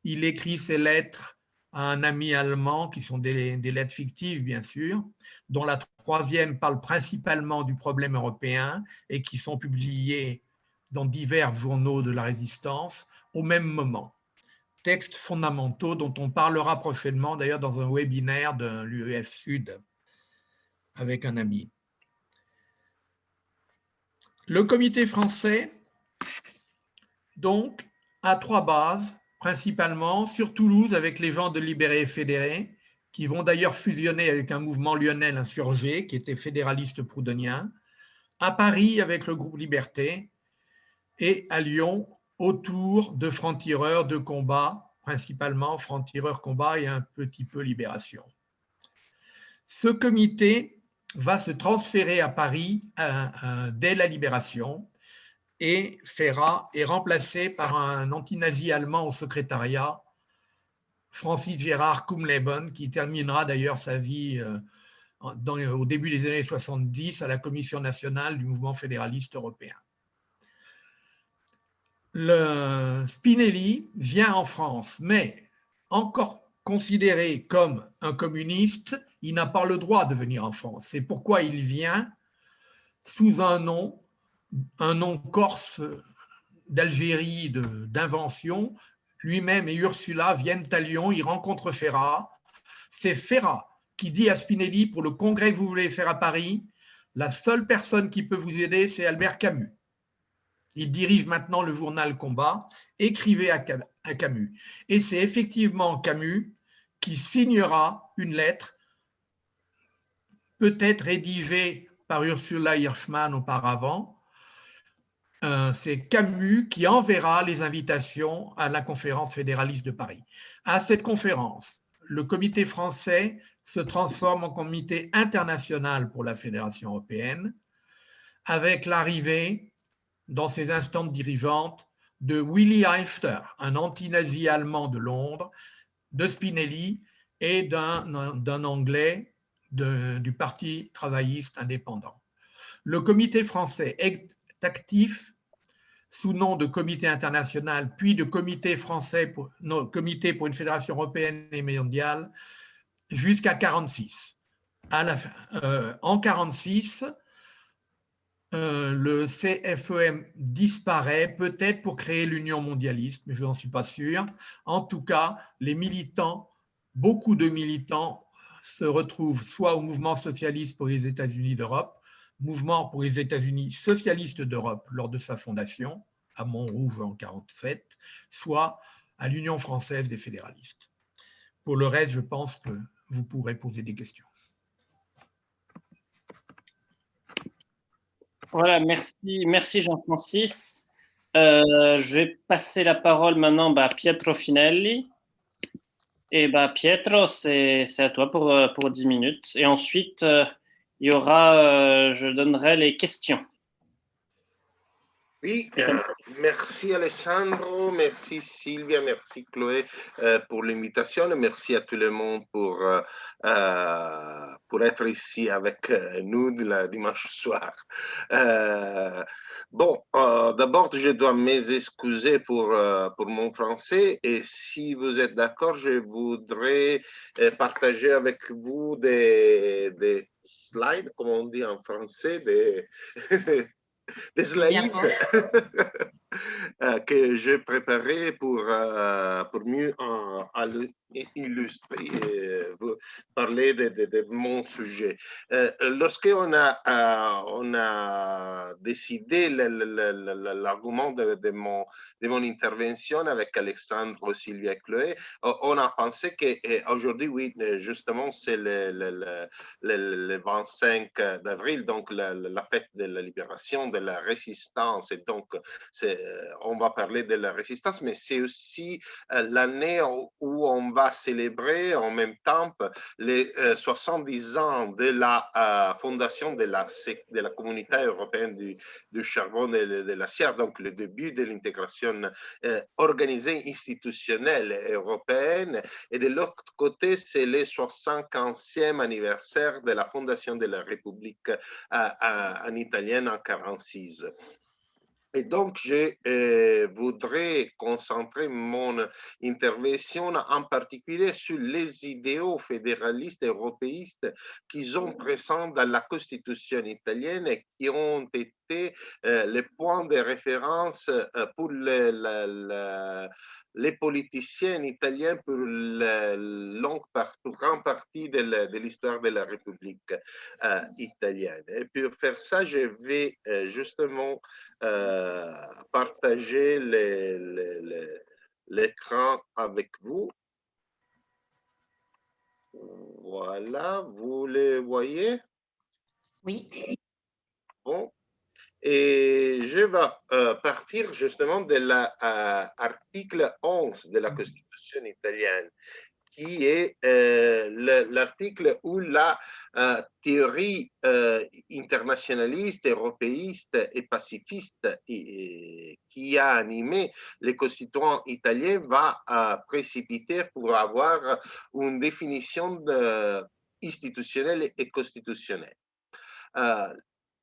G: Il écrit ses lettres à un ami allemand, qui sont des lettres fictives, bien sûr, dont la 3e parle principalement du problème européen et qui sont publiées dans divers journaux de la résistance au même moment. Textes fondamentaux dont on parlera prochainement, d'ailleurs, dans un webinaire de l'UEF Sud avec un ami. Le comité français, donc, a 3 bases, principalement sur Toulouse avec les gens de Libéré et Fédéré, qui vont d'ailleurs fusionner avec un mouvement lyonnais insurgé qui était fédéraliste proudhonien, à Paris avec le groupe Liberté et à Lyon autour de francs-tireurs de combat, principalement francs-tireurs combat et un petit peu libération. Ce comité va se transférer à Paris dès la libération, et Ferrat est remplacé par un anti-nazi allemand au secrétariat Francis Gérard Kumleben, qui terminera d'ailleurs sa vie au début des années 70 à la Commission nationale du mouvement fédéraliste européen. Le Spinelli vient en France, mais encore considéré comme un communiste, il n'a pas le droit de venir en France. C'est pourquoi il vient sous un nom corse d'Algérie d'invention. Lui-même et Ursula viennent à Lyon, ils rencontrent Ferrat. C'est Ferrat qui dit à Spinelli, pour le congrès que vous voulez faire à Paris, la seule personne qui peut vous aider, c'est Albert Camus. Il dirige maintenant le journal Combat. Écrivez à Camus. Et c'est effectivement Camus qui signera une lettre, peut-être rédigée par Ursula Hirschman auparavant. C'est Camus qui enverra les invitations à la conférence fédéraliste de Paris. À cette conférence, le comité français se transforme en comité international pour la Fédération européenne, avec l'arrivée dans ses instances dirigeantes de Willy Eichter, un anti-nazi allemand de Londres, de Spinelli et d'un Anglais du Parti travailliste indépendant. Le comité français est actif sous nom de comité international, puis de comité français comité pour une fédération européenne et mondiale, jusqu'à 1946. En 1946, le CFEM disparaît, peut-être pour créer l'Union mondialiste, mais je n'en suis pas sûr. En tout cas, les militants, beaucoup de militants, se retrouvent soit au mouvement socialiste pour les États-Unis d'Europe, mouvement pour les États-Unis socialistes d'Europe lors de sa fondation, à Montrouge en 1947, soit à l'Union française des fédéralistes. Pour le reste, je pense que vous pourrez poser des questions.
A: Voilà, merci Jean-Francis. Je vais passer la parole maintenant à Pietro Finelli. Et Pietro, c'est à toi pour 10 minutes. Et ensuite, il y aura, je donnerai les questions.
E: Oui, merci Alessandro, merci Sylvia, merci Chloé pour l'invitation et merci à tout le monde pour être ici avec nous le dimanche soir. D'abord, je dois m'excuser pour mon français et si vous êtes d'accord, je voudrais partager avec vous des slides, comme on dit en français, des slides que j'ai préparés pour mieux illustrer et parler de mon sujet. Lorsqu'on a décidé l'argument de mon intervention avec Alexandre, Sylvia et Chloé, on a pensé qu'aujourd'hui, oui, justement, c'est le 25 d'avril, donc la fête de la libération, de la résistance. Et donc, on va parler de la résistance, mais c'est aussi l'année où on va célébrer en même temps les 70 ans de la fondation de la communauté européenne du charbon et de l'acier, donc le début de l'intégration organisée institutionnelle européenne. Et de l'autre côté, c'est le 75e anniversaire de la fondation de la République en italienne en 1946. Et donc, je voudrais concentrer mon intervention en particulier sur les idéaux fédéralistes européistes qui sont présents dans la Constitution italienne et qui ont été les points de référence pour les politiciens italiens pour grande partie de l'histoire de la République italienne. Et pour faire ça, je vais justement partager l'écran avec vous. Voilà, vous les voyez?
B: Oui.
E: Bon. Et je vais partir justement de l'article 11 de la Constitution italienne qui est l'article où la théorie internationaliste, européiste et pacifiste qui a animé les constituants italiens va précipiter pour avoir une définition institutionnelle et constitutionnelle.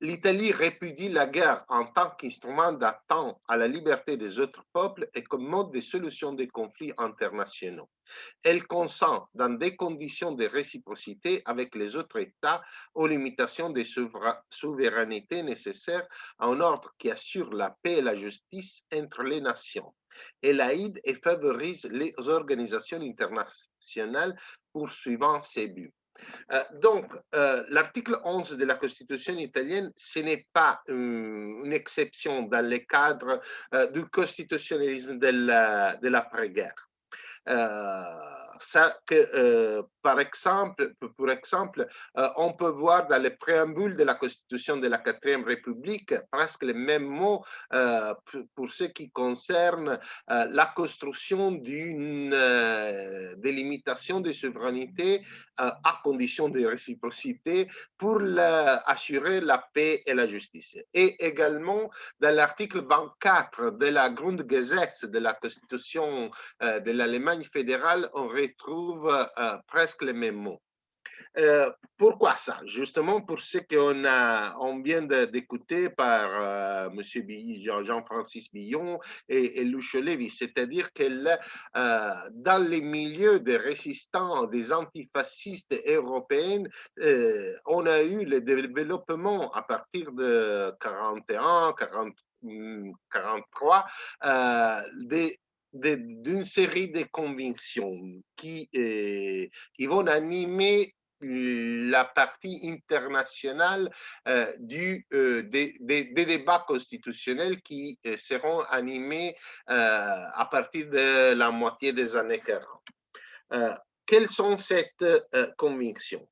E: L'Italie répudie la guerre en tant qu'instrument d'attente à la liberté des autres peuples et comme mode de solution des conflits internationaux. Elle consent dans des conditions de réciprocité avec les autres États aux limitations des souverainetés nécessaires à un ordre qui assure la paix et la justice entre les nations. Elle aide et favorise les organisations internationales poursuivant ces buts. Donc, l'article 11 de la Constitution italienne, ce n'est pas une exception dans le cadre du constitutionnalisme de l'après-guerre. Pour exemple, on peut voir dans le préambule de la Constitution de la 4e République presque les mêmes mots pour ce qui concerne la construction d'une délimitation des souverainetés à condition de réciprocité pour assurer la paix et la justice. Et également, dans l'article 24 de la Grundgesetz de la Constitution de l'Allemagne fédérale, on retrouve presque les mêmes mots. Pourquoi ça? Justement pour ce qu'on vient d'écouter par M. Jean-Francis Billon et Lucio Levi, c'est-à-dire que dans les milieux des résistants, des antifascistes européens, on a eu le développement à partir de 41, 43, d'une série de convictions qui vont animer la partie internationale des débats constitutionnels qui seront animés à partir de la moitié des années 40. Quelles sont ces convictions?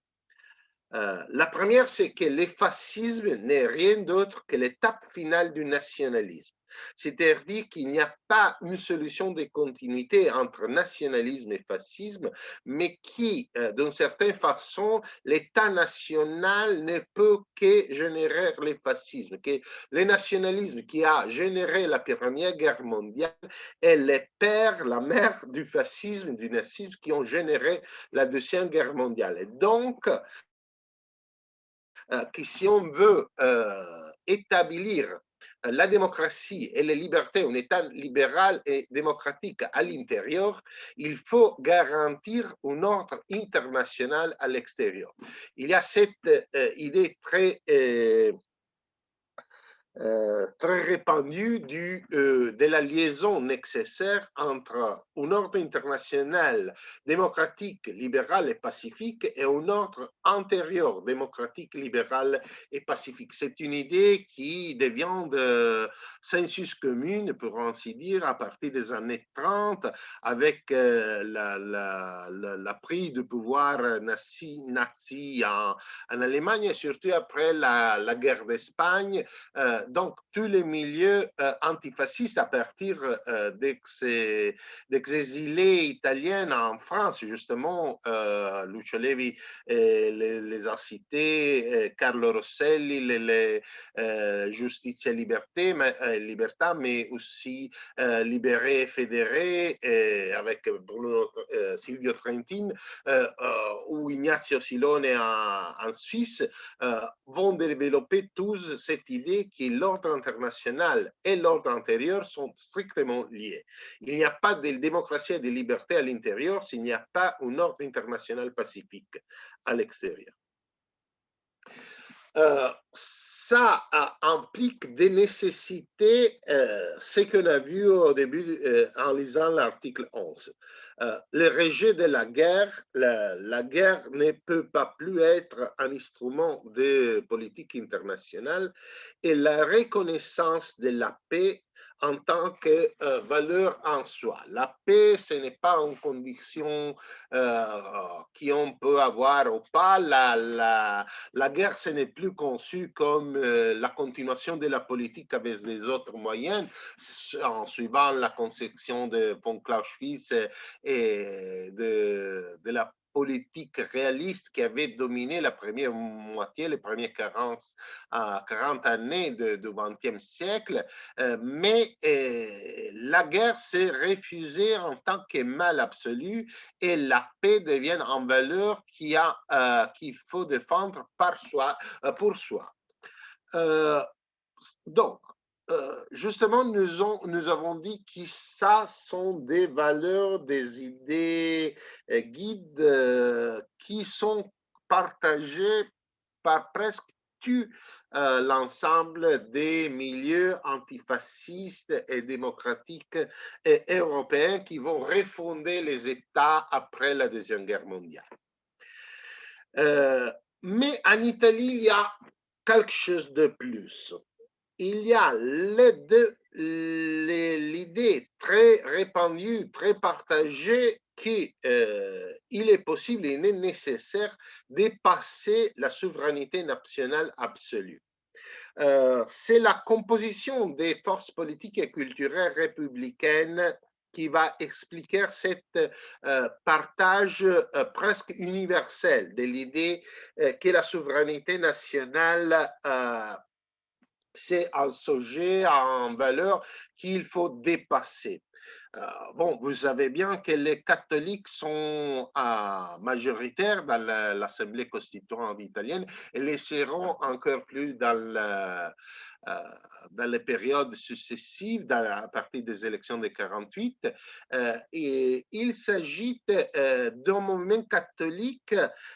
E: La première, c'est que le fascisme n'est rien d'autre que l'étape finale du nationalisme. C'est-à-dire qu'il n'y a pas une solution de continuité entre nationalisme et fascisme, mais qui, d'une certaine façon, l'État national ne peut que générer le fascisme, que le nationalisme qui a généré la Première Guerre mondiale est le père, la mère du fascisme, du nazisme qui ont généré la Deuxième Guerre mondiale. Et donc, que si on veut établir la démocratie et les libertés, un État libéral et démocratique à l'intérieur, il faut garantir un ordre international à l'extérieur. Il y a cette idée très répandue de la liaison nécessaire entre un ordre international démocratique, libéral et pacifique et un ordre antérieur démocratique, libéral et pacifique. C'est une idée qui devient de sensus commun, pour ainsi dire, à partir des années 30, avec la prise de pouvoir nazi en Allemagne, et surtout après la guerre d'Espagne. Donc, tous les milieux antifascistes à partir des exilés italiens en France, justement, Lucio Levi les a cités, Carlo Rosselli, les Justitia Libertà, mais aussi Libéré et Fédéré, avec Silvio Trentin, ou Ignazio Silone en Suisse, vont développer tous cette idée que l'ordre international et l'ordre intérieur sont strictement liés. Il n'y a pas de démocratie et de liberté à l'intérieur s'il n'y a pas un ordre international pacifique à l'extérieur. Ça implique des nécessités, ce qu'on a vu au début en lisant l'article 11. Le rejet de la guerre ne peut pas plus être un instrument de politique internationale et la reconnaissance de la paix en tant que valeur en soi. La paix, ce n'est pas une condition qu'on peut avoir ou pas. La guerre, ce n'est plus conçu comme la continuation de la politique avec les autres moyens, en suivant la conception de von Clausewitz et de la politique réaliste qui avait dominé la première moitié, les premières 40 années du XXe siècle, mais la guerre s'est refusée en tant que mal absolu et la paix devient une valeur qu'il faut défendre pour soi. Donc, justement, nous avons dit que ça sont des valeurs, des idées guides qui sont partagées par presque tout l'ensemble des milieux antifascistes et démocratiques et européens qui vont refonder les États après la Deuxième Guerre mondiale. Mais en Italie, il y a quelque chose de plus. Il y a l'idée très répandue, très partagée qu'il est possible et il est nécessaire de passer la souveraineté nationale absolue. C'est la composition des forces politiques et culturelles républicaines qui va expliquer cet partage presque universel de l'idée que la souveraineté nationale c'est un sujet, en valeur qu'il faut dépasser. Bon, vous savez bien que les catholiques sont majoritaires dans l'Assemblée constituante italienne et les seront encore plus dans les périodes successives, à partir des élections de 1948. Et il s'agit d'un mouvement catholique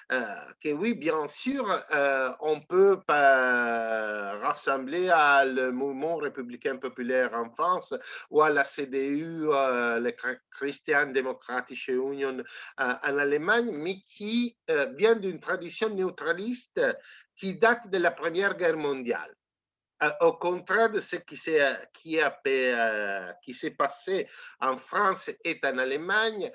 E: que, oui, bien sûr, on peut rassembler à le mouvement républicain populaire en France ou à la CDU, le Christian Democratische Union en Allemagne, mais qui vient d'une tradition neutraliste qui date de la Première Guerre mondiale. Au contraire de ce qui s'est passé en France et en Allemagne,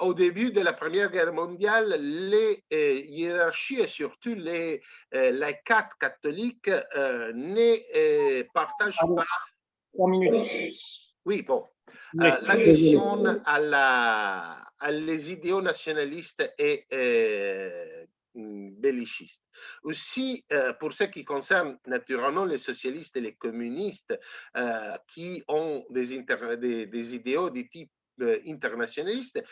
E: au début de la Première Guerre mondiale, les hiérarchies et surtout les laïcs catholiques ne partagent pas.
A: 3 minutes.
E: Oui, bon. L'adhésion à les idéaux nationalistes et bellicistes. Aussi, pour ce qui concerne naturellement les socialistes et les communistes qui ont des idéaux du type internationaliste,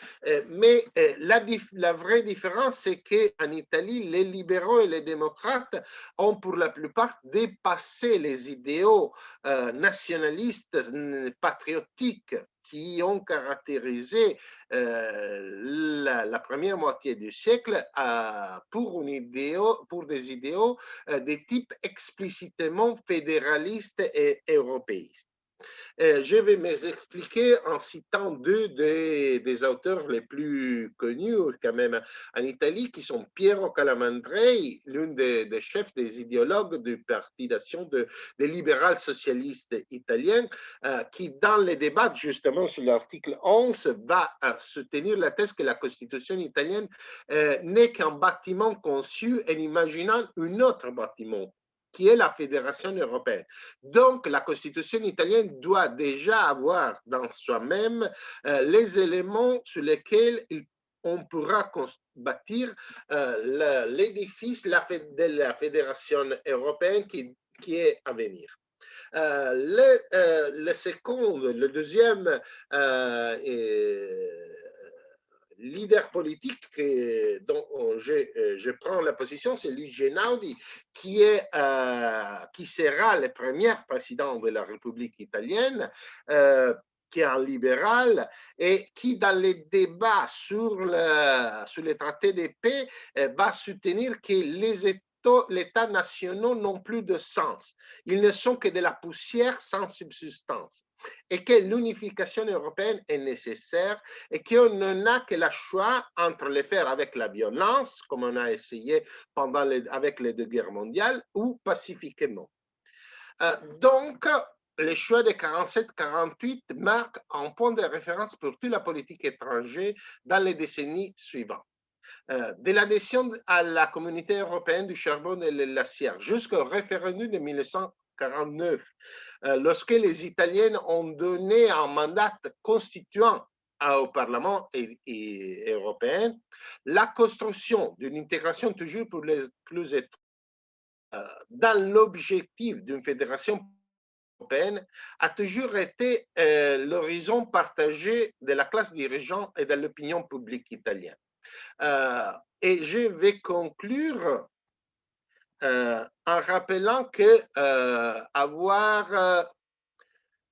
E: mais la vraie différence, c'est qu'en Italie, les libéraux et les démocrates ont pour la plupart dépassé les idéaux nationalistes, patriotiques qui ont caractérisé la première moitié du siècle pour des idéaux de type explicitement fédéraliste et européiste. Je vais m'expliquer en citant deux des auteurs les plus connus quand même en Italie, qui sont Piero Calamandrei, l'un des chefs des idéologues du Parti d'action des libéraux socialistes italiens, qui dans les débats justement sur l'article 11 va soutenir la thèse que la Constitution italienne n'est qu'un bâtiment conçu en imaginant un autre bâtiment, qui est la Fédération européenne. Donc, la Constitution italienne doit déjà avoir dans soi-même les éléments sur lesquels on pourra bâtir l'édifice de la Fédération européenne qui est à venir. Le deuxième leader politique dont je prends la position, c'est Luigi Einaudi, qui sera le premier président de la République italienne, qui est un libéral et qui, dans les débats sur les traités de paix, va soutenir que les États nationaux n'ont plus de sens. Ils ne sont que de la poussière sans subsistance. Et que l'unification européenne est nécessaire et qu'on n'a que le choix entre le faire avec la violence, comme on a essayé avec les deux guerres mondiales, ou pacifiquement. Donc, le choix de 47-48 marque un point de référence pour toute la politique étrangère dans les décennies suivantes. De l'adhésion à la communauté européenne du charbon et de l'acier jusqu'au référendum de 1949, lorsque les Italiens ont donné un mandat constituant au Parlement européen, la construction d'une intégration toujours pour les plus étroits dans l'objectif d'une fédération européenne a toujours été l'horizon partagé de la classe dirigeante et de l'opinion publique italienne. Et je vais conclure en rappelant que avoir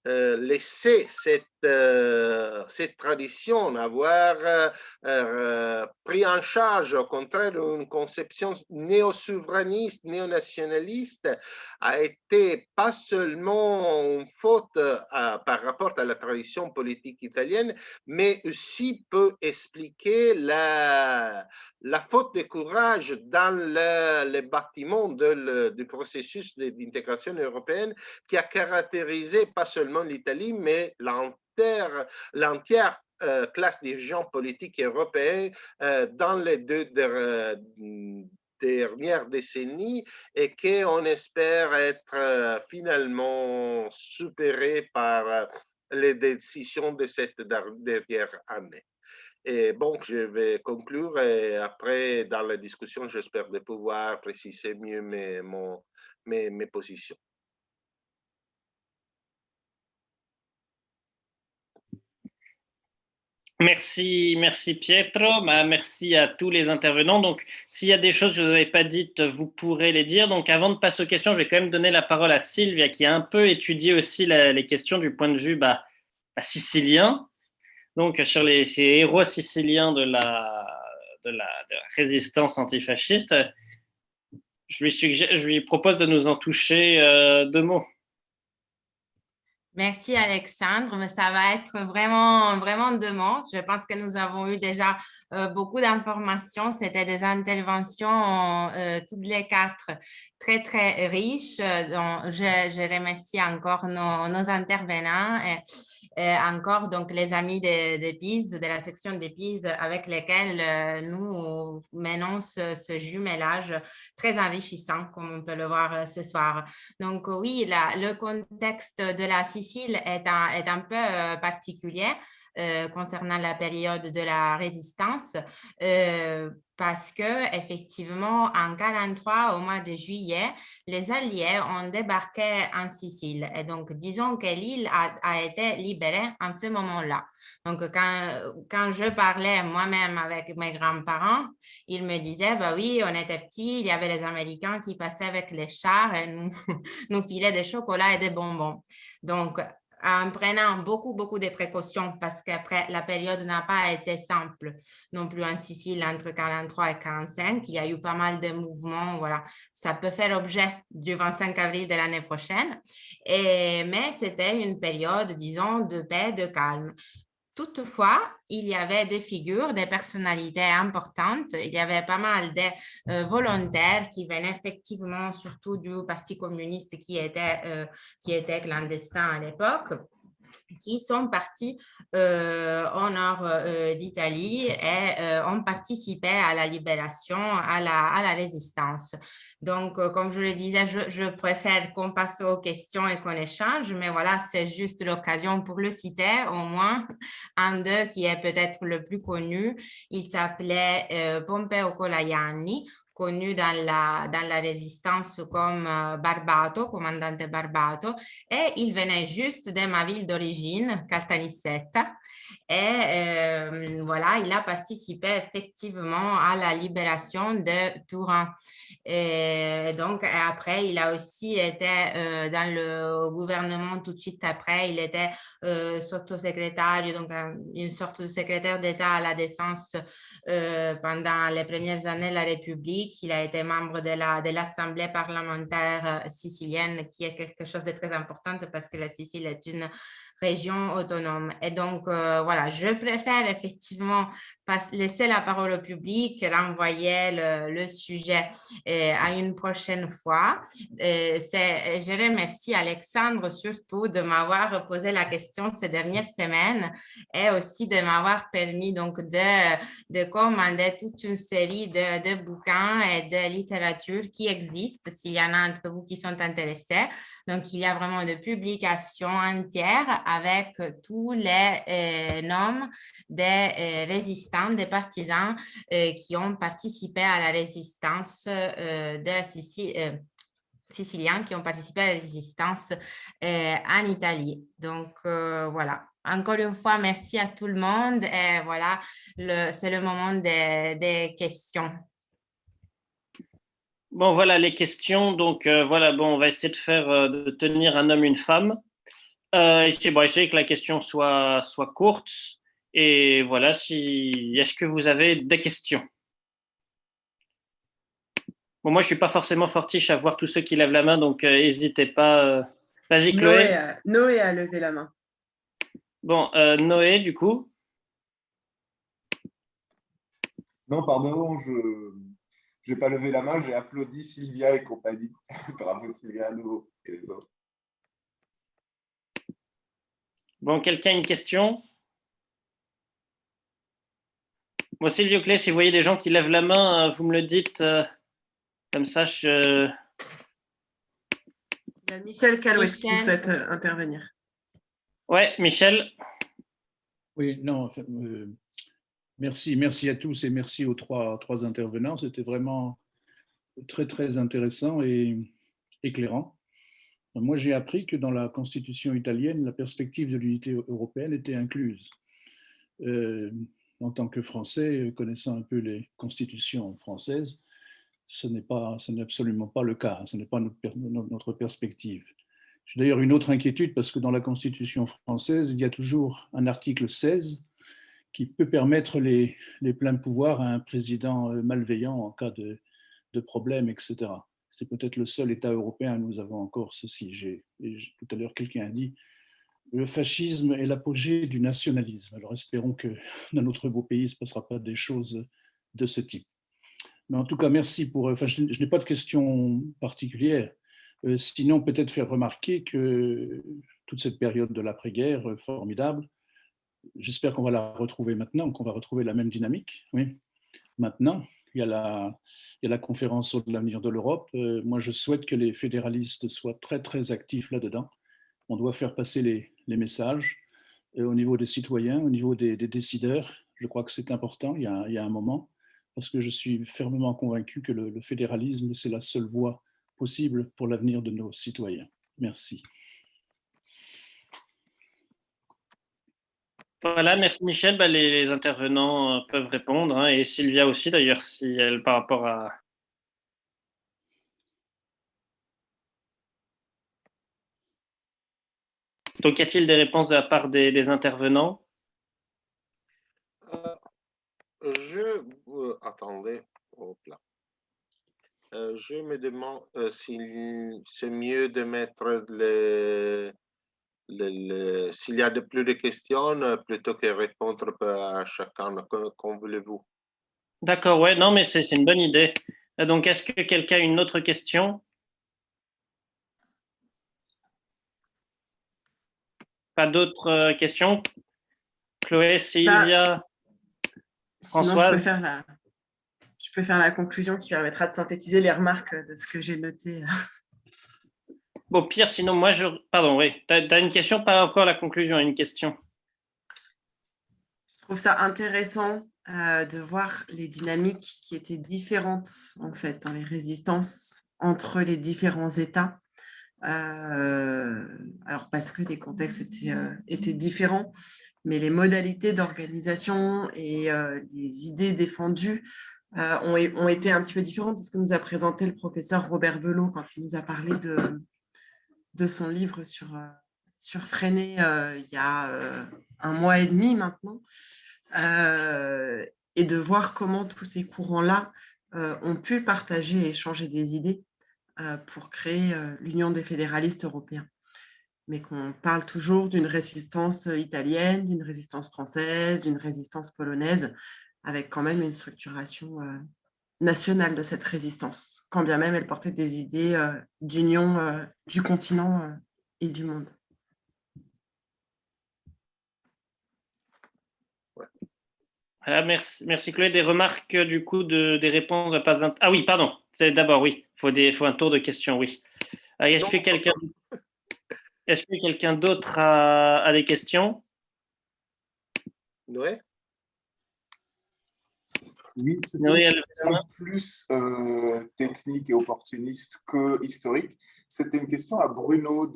E: laissé cette tradition, avoir pris en charge, au contraire, une conception néo-souverainiste, néo-nationaliste, a été pas seulement une faute par rapport à la tradition politique italienne, mais aussi peut expliquer la faute de courage dans le bâtiment du processus d'intégration européenne qui a caractérisé pas seulement l'Italie, mais l'entière classe dirigeante politique européenne dans les deux dernières décennies et qu'on espère être finalement supéré par les décisions de cette dernière année. Et bon, je vais conclure et après, dans la discussion, j'espère de pouvoir préciser mieux mes positions.
A: Merci Pietro, merci à tous les intervenants. Donc, s'il y a des choses que je n'avais pas dites, vous pourrez les dire. Donc, avant de passer aux questions, je vais quand même donner la parole à Sylvia, qui a un peu étudié aussi les questions du point de vue sicilien. Donc, sur ces héros siciliens de la résistance antifasciste, je lui propose de nous en toucher 2 mots.
B: Merci Alexandre, mais ça va être vraiment 2 mots. Je pense que nous avons eu déjà beaucoup d'informations. C'était des interventions toutes les 4 très, très riches. Donc, je remercie encore nos intervenants et encore donc les amis de PIS, de la section des PIS avec lesquels nous menons ce jumelage très enrichissant, comme on peut le voir ce soir. Donc oui, le contexte de la Sicile est un peu particulier. Concernant la période de la résistance, parce que effectivement en 1943, au mois de juillet, les Alliés ont débarqué en Sicile et donc disons que l'île a été libérée en ce moment-là. Donc quand je parlais moi-même avec mes grands-parents, ils me disaient, bah oui, on était petits, il y avait les Américains qui passaient avec les chars et nous filaient des chocolats et des bonbons. Donc, en prenant beaucoup de précautions parce qu'après, la période n'a pas été simple non plus en Sicile entre 1943 et 1945. Il y a eu pas mal de mouvements, voilà. Ça peut faire objet du 25 avril de l'année prochaine. Mais c'était une période, disons, de paix, de calme. Toutefois, il y avait des figures, des personnalités importantes. Il y avait pas mal de volontaires qui venaient effectivement surtout du Parti communiste qui était clandestin à l'époque, qui sont partis au nord d'Italie et ont participé à la libération, à la résistance. Donc, comme je le disais, je préfère qu'on passe aux questions et qu'on échange, mais voilà, c'est juste l'occasion pour le citer, au moins un d'eux qui est peut-être le plus connu. Il s'appelait Pompeo Colajanni, connu dans la résistance comme Barbato, commandante Barbato, et il venait juste de ma ville d'origine, Caltanissetta, et voilà, il a participé effectivement à la libération de Turin. Et donc, après, il a aussi été dans le gouvernement tout de suite après, il était sottosegretario, donc une sorte de secrétaire d'État à la défense pendant les premières années de la République. Il a été membre de l'Assemblée parlementaire sicilienne, qui est quelque chose de très important parce que la Sicile est une régions autonomes. Et donc, voilà, je préfère effectivement laisser la parole au public, renvoyer le sujet à une prochaine fois. Je remercie Alexandre surtout de m'avoir posé la question ces dernières semaines et aussi de m'avoir permis donc de commander toute une série de bouquins et de littérature qui existent, s'il y en a entre vous qui sont intéressés. Donc, il y a vraiment de publications entières avec tous les noms des résistants, des partisans qui ont participé à la résistance de la Sicile. Siciliens qui ont participé à la résistance en Italie. Donc, voilà. Encore une fois, merci à tout le monde. Et voilà, c'est le moment des questions.
A: Bon, voilà les questions. Donc, voilà, bon, on va essayer de tenir un homme, une femme. Essayer que la question soit courte. Et voilà, est-ce que vous avez des questions? Bon, moi, je suis pas forcément fortiche à voir tous ceux qui lèvent la main, donc n'hésitez pas. Vas-y, Chloé.
H: Noé a levé la main.
A: Bon, Noé, du coup.
C: Non, pardon, je n'ai pas levé la main, j'ai applaudi Sylvia et compagnie. Bravo Sylvia à nouveau et les autres.
A: Bon, quelqu'un a une question? Moi, Sylvie Clé, si vous voyez des gens qui lèvent la main, vous me le dites. Comme ça,
H: Il y a Michel Calouet qui souhaite intervenir.
A: Ouais, Michel.
I: Oui, non, merci à tous et merci aux trois intervenants. C'était vraiment très, très intéressant et éclairant. Moi, j'ai appris que dans la Constitution italienne, la perspective de l'unité européenne était incluse. En tant que Français, connaissant un peu les constitutions françaises, ce n'est absolument pas le cas, ce n'est pas notre perspective. J'ai d'ailleurs une autre inquiétude parce que dans la Constitution française, il y a toujours un article 16 qui peut permettre les pleins pouvoirs à un président malveillant en cas de problème, etc. C'est peut-être le seul État européen où nous avons encore ceci. Tout à l'heure, quelqu'un a dit le fascisme est l'apogée du nationalisme. Alors espérons que dans notre beau pays, il ne se passera pas des choses de ce type. Mais en tout cas, merci pour. Je n'ai pas de questions particulières. Sinon, peut-être faire remarquer que toute cette période de l'après-guerre formidable, j'espère qu'on va la retrouver maintenant, qu'on va retrouver la même dynamique. Oui. Maintenant, il y a la conférence sur l'avenir de l'Europe. Moi, je souhaite que les fédéralistes soient très, très actifs là-dedans. On doit faire passer les messages au niveau des citoyens, au niveau des décideurs. Je crois que c'est important, il y a un moment, parce que je suis fermement convaincu que le fédéralisme, c'est la seule voie possible pour l'avenir de nos citoyens. Merci.
A: Voilà, merci Michel. Les intervenants peuvent répondre, hein, et Sylvia aussi d'ailleurs, si elle par rapport à... Donc, y a-t-il des réponses de la part des intervenants?
E: Attendez, hop là. Je me demande s'il c'est mieux de mettre s'il y a plus de questions plutôt que répondre à chacun, comme voulez-vous.
A: D'accord, ouais, non, mais c'est une bonne idée. Donc, est-ce que quelqu'un a une autre question? Pas d'autres questions? Chloé, Sylvia, Françoise?
H: Sinon, je peux faire la conclusion qui permettra de synthétiser les remarques de ce que j'ai noté.
A: Bon, pire, sinon, moi, Pardon, oui. Tu as une question par rapport à la conclusion, une question?
H: Je trouve ça intéressant de voir les dynamiques qui étaient différentes, en fait, dans les résistances entre les différents États. Alors, parce que les contextes étaient différents, mais les modalités d'organisation et les idées défendues ont été un petit peu différentes de ce que nous a présenté le professeur Robert Belot quand il nous a parlé de son livre sur Freinet il y a 1 mois et demi maintenant, et de voir comment tous ces courants-là ont pu partager et échanger des idées pour créer l'Union des fédéralistes européens. mais qu'on parle toujours d'une résistance italienne, d'une résistance française, d'une résistance polonaise, avec quand même une structuration nationale de cette résistance, quand bien même elle portait des idées d'union du continent et du monde.
A: Voilà, merci Chloé. Des remarques du coup, des réponses pas. Ah oui, pardon. C'est d'abord oui. Il faut un tour de questions, oui. Est-ce que quelqu'un d'autre a des questions?
E: Noé?
C: Oui, c'était une question plus technique et opportuniste que historique. C'était une question à Bruno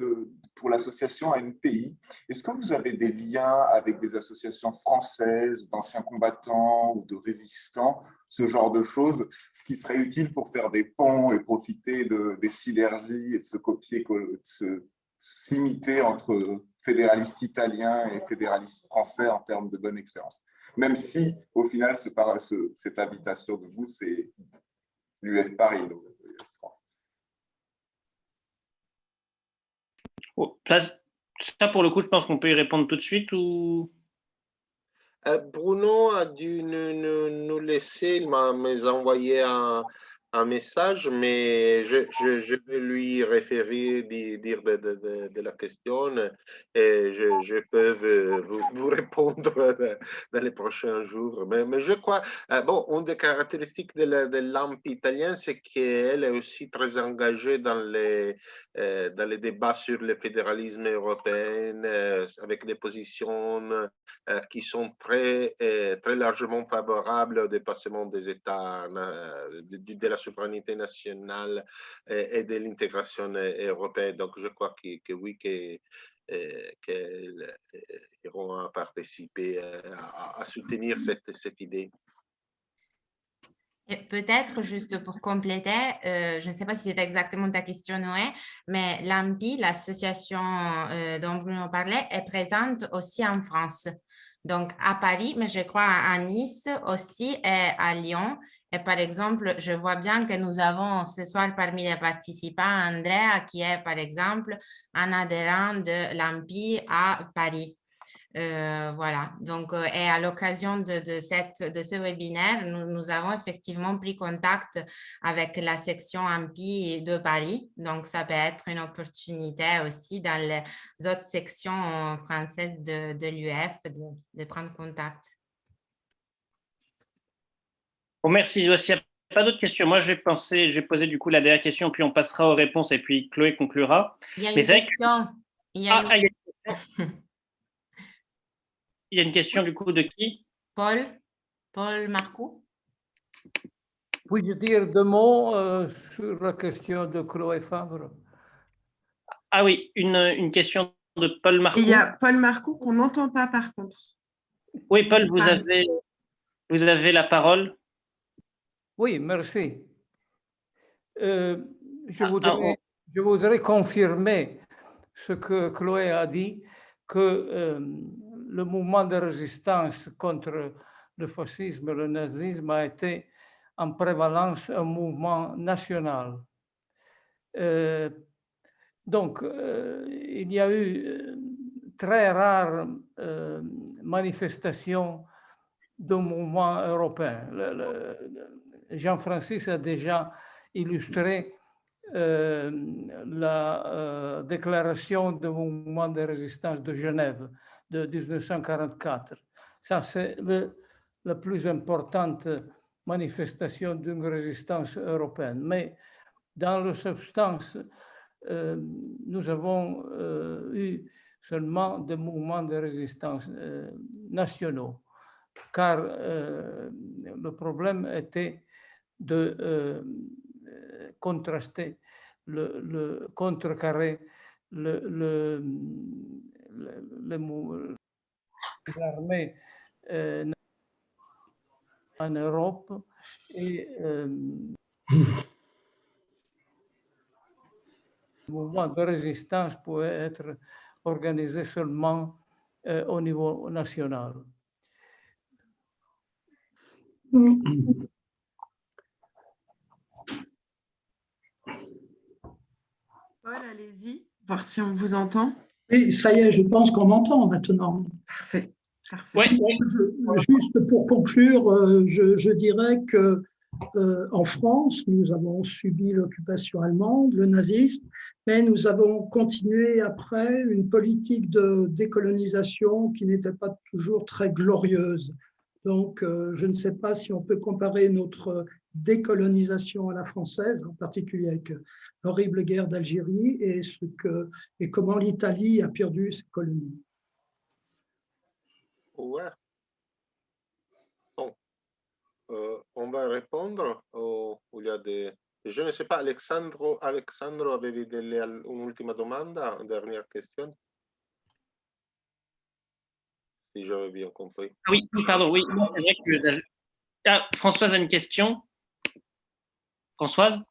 C: pour l'association ANPI. Est-ce que vous avez des liens avec des associations françaises d'anciens combattants ou de résistants, ce genre de choses, ce qui serait utile pour faire des ponts et profiter des synergies et de se copier, de s'imiter entre fédéralistes italiens et fédéralistes français en termes de bonne expérience? Même si, au final, cette habitation de vous, c'est l'UF Paris, donc France.
A: Oh, ça, pour le coup, je pense qu'on peut y répondre tout de suite ou...
E: Bruno a dû nous laisser, il m'a envoyé un message, mais je vais lui référer, dire de la question et je peux vous répondre dans les prochains jours. Mais je crois, bon, une des caractéristiques de l'AMP italien, c'est qu'elle est aussi très engagée dans les débats sur le fédéralisme européen, avec des positions qui sont très largement favorables au dépassement des États, de la souveraineté nationale et de l'intégration européenne. Donc, je crois que oui, qu'ils iront participer à soutenir cette idée.
B: Et peut-être, juste pour compléter, je ne sais pas si c'est exactement ta question, Noé, mais l'AMPI, l'association dont Bruno parlait, est présente aussi en France. Donc, à Paris, mais je crois à Nice aussi et à Lyon. Et par exemple, je vois bien que nous avons ce soir parmi les participants Andrea, qui est par exemple un adhérent de l'AMPI à Paris. Voilà, donc, et à l'occasion de ce webinaire, nous avons effectivement pris contact avec la section AMPI de Paris. Donc, ça peut être une opportunité aussi dans les autres sections françaises de l'UF de prendre contact.
A: Bon, merci. S'il n'y a pas d'autres questions, moi, j'ai posé du coup la dernière question, puis on passera aux réponses et puis Chloé conclura.
B: Il y a une question.
A: Il y a une question. Il y a une question du coup de qui?
B: Paul Marcoux.
F: Puis-je dire deux mots sur la question de Chloé Favre?
A: Ah oui, une question de Paul Marcoux.
H: Il y a Paul Marcoux qu'on n'entend pas par contre.
A: Oui, Paul, vous avez la parole.
F: Oui, merci. Je voudrais confirmer ce que Chloé a dit, que le mouvement de résistance contre le fascisme, le nazisme a été en prévalence un mouvement national. Donc, il y a eu très rares manifestations de mouvement européen. Jean-Francis a déjà illustré la déclaration du mouvement de résistance de Genève de 1944. Ça, c'est la plus importante manifestation d'une résistance européenne. Mais dans la substance, nous avons eu seulement des mouvements de résistance nationaux, car le problème était de contraster, contrecarrer l'armée en Europe et le mouvement de résistance pouvait être organisé seulement au niveau national.
H: Paul, allez-y, voir si on vous entend.
F: Oui, ça y est, je pense qu'on m'entend maintenant.
H: Parfait. Parfait.
A: Ouais.
F: Juste pour conclure, je dirais que en France, nous avons subi l'occupation allemande, le nazisme, mais nous avons continué après une politique de décolonisation qui n'était pas toujours très glorieuse. Donc, je ne sais pas si on peut comparer notre décolonisation à la française, en particulier avec l'horrible guerre d'Algérie, et comment l'Italie a perdu ses colonies.
E: Ouais. Bon, on va répondre ou il y a des... Je ne sais pas, Alexandro avevi un'ultima domanda, une dernière question? Si j'avais bien compris.
A: Oui, pardon, oui. C'est vrai que Françoise a une question. Françoise,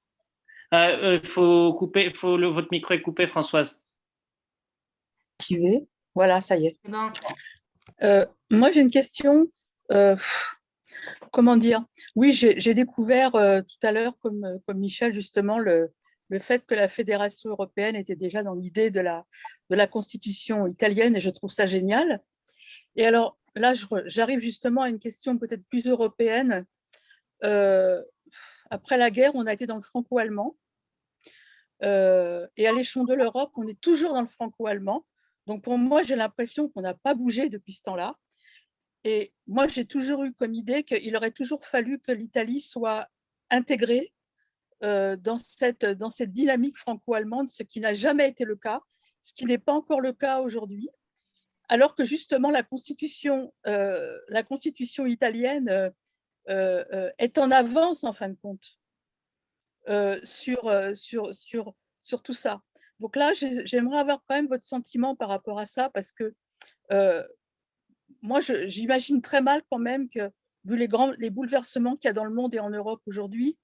A: faut couper, votre micro est coupé, Françoise.
J: Voilà, ça y est.
B: Bon.
J: Moi, j'ai une question. Comment dire? Oui, j'ai découvert tout à l'heure, comme Michel, justement, le fait que la Fédération européenne était déjà dans l'idée de la Constitution italienne, et je trouve ça génial. Et alors, là, j'arrive justement à une question peut-être plus européenne. Après la guerre, on a été dans le franco-allemand. Et à l'échelon de l'Europe, on est toujours dans le franco-allemand. Donc, pour moi, j'ai l'impression qu'on n'a pas bougé depuis ce temps-là. Et moi, j'ai toujours eu comme idée qu'il aurait toujours fallu que l'Italie soit intégrée dans cette dynamique franco-allemande, ce qui n'a jamais été le cas, ce qui n'est pas encore le cas aujourd'hui, alors que justement la constitution italienne est en avance en fin de compte sur tout ça. Donc là, j'aimerais avoir quand même votre sentiment par rapport à ça, parce que moi, j'imagine très mal quand même que, vu les bouleversements qu'il y a dans le monde et en Europe aujourd'hui,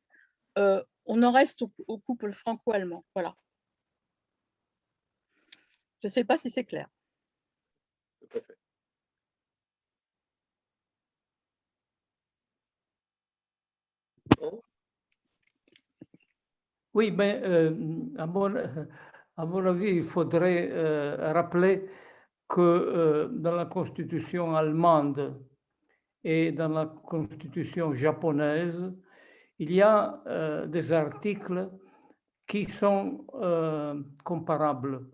J: on en reste au couple franco-allemand. Voilà. Je ne sais pas si c'est clair.
E: Tout à fait. Oh.
F: Oui, mais à mon avis, il faudrait rappeler que dans la constitution allemande et dans la constitution japonaise, il y a des articles qui sont comparables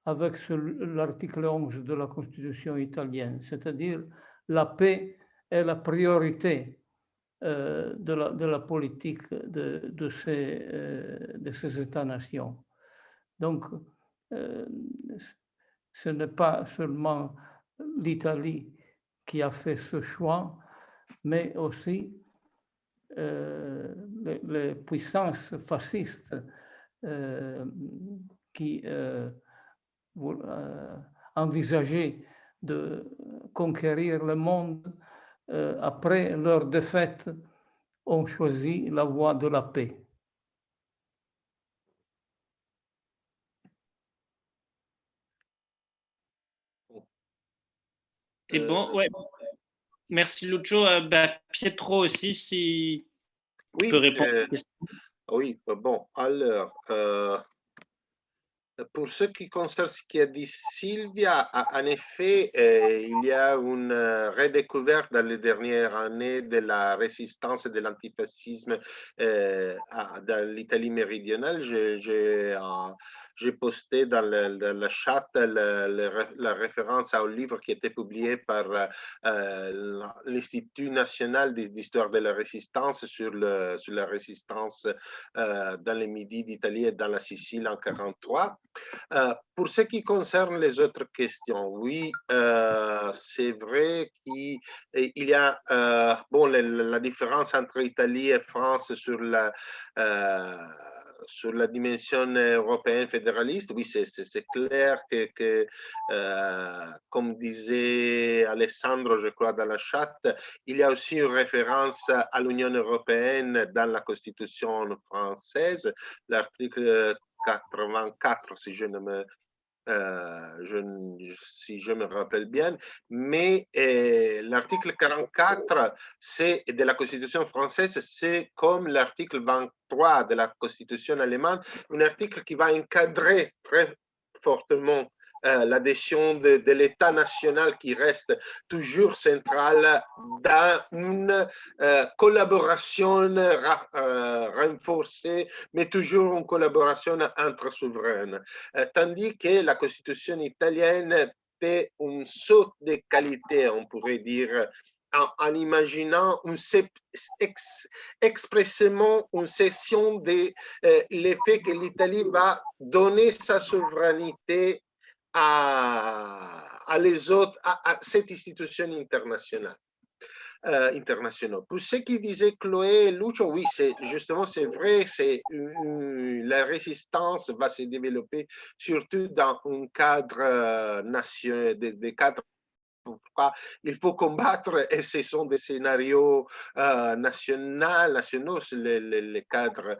F: avec l'article 11 de la constitution italienne, c'est-à-dire la paix est la priorité de la politique de ces États-nations. Donc, ce n'est pas seulement l'Italie qui a fait ce choix, mais aussi les puissances fascistes qui envisageaient de conquérir le monde après leur défaite, ont choisi la voie de la paix.
A: C'est bon, ouais. Merci Lucio. Pietro aussi, si tu peux répondre à la question.
E: Oui, bon, alors, pour ce qui concerne ce qu'a dit Sylvia, en effet, il y a une redécouverte dans les dernières années de la résistance et de l'antifascisme dans l'Italie méridionale. J'ai posté dans le chat la référence à un livre qui a été publié par l'Institut national d'histoire de la résistance sur la résistance dans le Midi d'Italie et dans la Sicile en 1943. Pour ce qui concerne les autres questions, oui, c'est vrai qu'il y a la différence entre Italie et France sur la dimension européenne fédéraliste. Oui, c'est clair que comme disait Alessandro, je crois, dans la chat, il y a aussi une référence à l'Union européenne dans la Constitution française, l'article 84, si je me rappelle bien, mais l'article 44 de la Constitution française, c'est comme l'article 23 de la Constitution allemande, un article qui va encadrer très fortement l'adhésion de l'État national qui reste toujours central dans une collaboration renforcée, mais toujours une collaboration entre souverains. Tandis que la Constitution italienne fait un saut de qualité, on pourrait dire, en imaginant expressément une cession de l'effet que l'Italie va donner sa souveraineté à les autres, à cette institution internationale. Pour ce qui disait Chloé et Lucio, oui, justement, c'est vrai, la résistance va se développer surtout dans un cadre national, des cadres. Pourquoi il faut combattre, et ce sont des scénarios nationaux, les cadres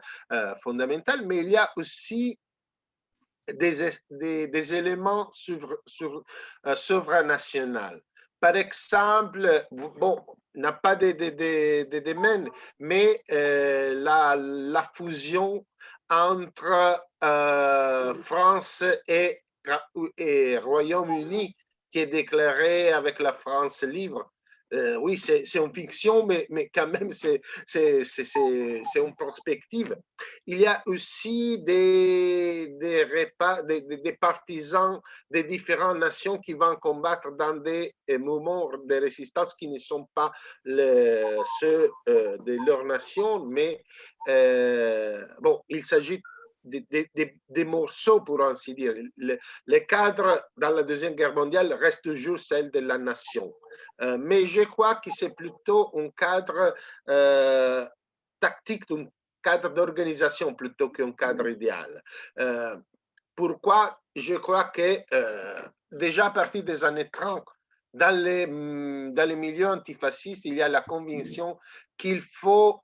E: fondamentaux, mais il y a aussi des éléments supranationaux. Par exemple, bon, n'a pas de domaine, mais la fusion entre France et Royaume-Uni qui est déclarée avec la France libre. Oui, c'est une fiction, mais quand même, c'est une perspective. Il y a aussi des partisans des différentes nations qui vont combattre dans des mouvements de résistance qui ne sont pas ceux de leur nation, mais bon, il s'agit des morceaux, pour ainsi dire. Le cadre dans la Deuxième Guerre mondiale reste toujours celle de la nation. Mais je crois que c'est plutôt un cadre tactique, un cadre d'organisation plutôt qu'un cadre idéal. Pourquoi? Je crois que déjà à partir des années 30, dans les milieux antifascistes, il y a la conviction qu'il faut